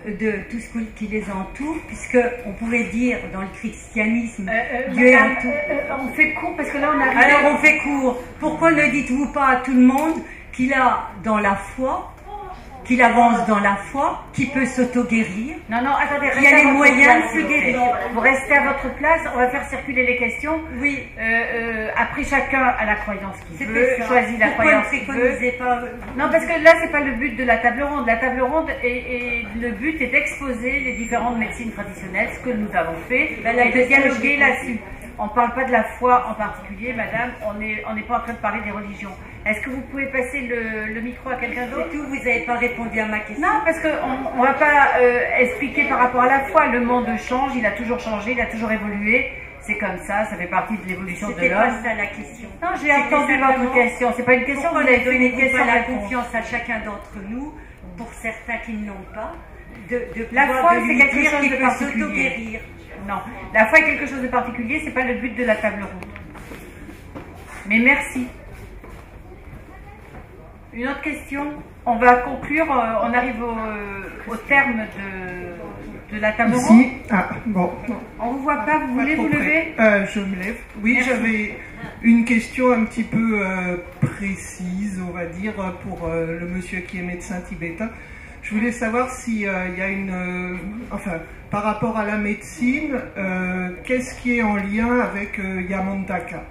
de tout ce qui les entoure, puisque on pourrait dire dans le christianisme, Dieu est en tout. On fait court parce que là on arrive. Alors on fait court. Pourquoi ne dites-vous pas à tout le monde qu'il a dans la foi, qu'il avance dans la foi, qu'il peut s'auto-guérir? Non, attendez, il y a les moyens de se guérir. Vous restez à votre place, on va faire circuler les questions. Oui. Après, chacun a la croyance qu'il veut, choisit la Pourquoi croyance qu'il veut. Non, parce que là, c'est pas le but de la table ronde. La table ronde, le but est d'exposer les différentes médecines traditionnelles, ce que nous avons fait, et de dialoguer là-dessus. On ne parle pas de la foi en particulier, madame, on n'est pas en train de parler des religions. Est-ce que vous pouvez passer le micro à quelqu'un d'autre? C'est tout, vous n'avez pas répondu à ma question. Non, parce qu'on ne va pas expliquer par rapport à la foi. Le monde change, il a toujours changé, il a toujours évolué. C'est comme ça fait partie de l'évolution de l'homme. C'était pas ça la question. Non, j'ai entendu votre question. C'est pas une question, vous avez donné une question. La confiance à chacun d'entre nous, pour certains qui ne l'ont pas, la foi, c'est quelque chose de particulier. S'auto-guérir. Non, la foi est quelque chose de particulier, c'est pas le but de la table ronde. Mais merci. Une autre question? On va conclure, on arrive au terme de la table ronde. Ici, bon. On ne vous voit pas, vous voulez vous lever? Je me lève. Oui, j'avais une question un petit peu précise, on va dire, pour le monsieur qui est médecin tibétain. Je voulais savoir s'il y a par rapport à la médecine, qu'est-ce qui est en lien avec Yamantaka?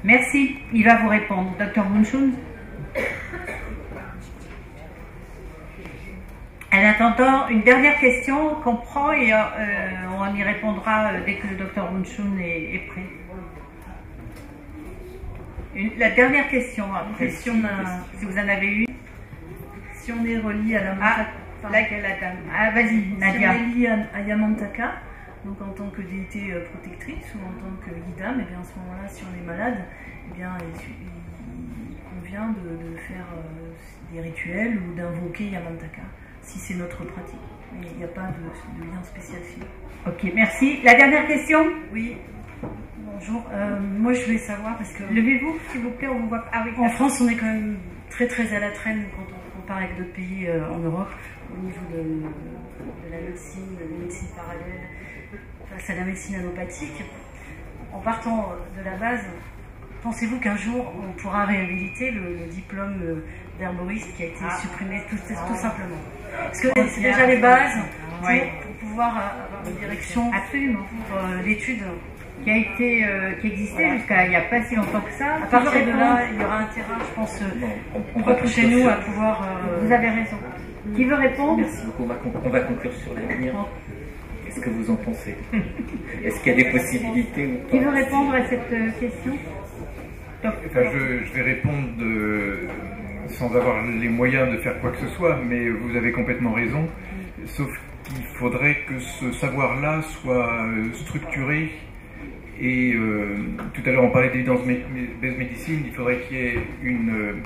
Merci, il va vous répondre. Dr Bunchun. En attendant, une dernière question qu'on prend et on y répondra dès que le Dr Bunchun est prêt. La dernière question, après, si vous en avez une. Si on est relié à la laquelle la dame? Ah, vas-y, Nadia. Si on est lié à Yamantaka, donc en tant que déité protectrice ou en tant que yidam, et bien à ce moment-là, si on est malade, eh bien il convient de faire des rituels ou d'invoquer Yamantaka, si c'est notre pratique. Mais il n'y a pas de lien spécial sinon. Ok, merci. La dernière question? Oui. Bonjour. Moi, je voulais savoir parce que. Levez-vous, s'il vous plaît, on vous voit. Ah oui. En France, on est quand même très très à la traîne quand on compare avec d'autres pays en Europe au niveau de la médecine, des médecines parallèles face à la médecine allopathique. En partant de la base, pensez-vous qu'un jour on pourra réhabiliter le diplôme d'herboriste qui a été supprimé tout simplement? Parce que c'est déjà les bases pour pouvoir avoir une direction pour l'étude qui existait jusqu'à il n'y a pas si longtemps que ça. À partir de là, il y aura un terrain, je pense, propre chez nous à pouvoir... Vous avez raison. Qui veut répondre? Merci beaucoup. On va conclure sur l'avenir. Qu'est-ce que vous en pensez? Est-ce qu'il y a des possibilités ou pas? Qui veut répondre à cette question? Enfin, je vais répondre sans avoir les moyens de faire quoi que ce soit, mais vous avez complètement raison. Sauf qu'il faudrait que ce savoir-là soit structuré. Et tout à l'heure on parlait d'évidence-based medicine, il faudrait qu'il y ait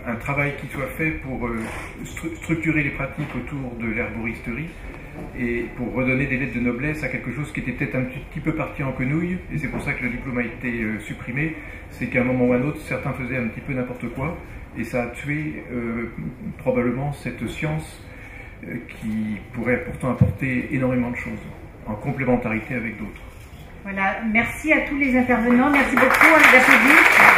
un travail qui soit fait pour structurer les pratiques autour de l'herboristerie et pour redonner des lettres de noblesse à quelque chose qui était peut-être un petit peu parti en quenouille, et c'est pour ça que le diplôme a été supprimé. C'est qu'à un moment ou à un autre, certains faisaient un petit peu n'importe quoi, et ça a tué probablement cette science qui pourrait pourtant apporter énormément de choses, en complémentarité avec d'autres. Voilà, merci à tous les intervenants, merci beaucoup, on les applaudit.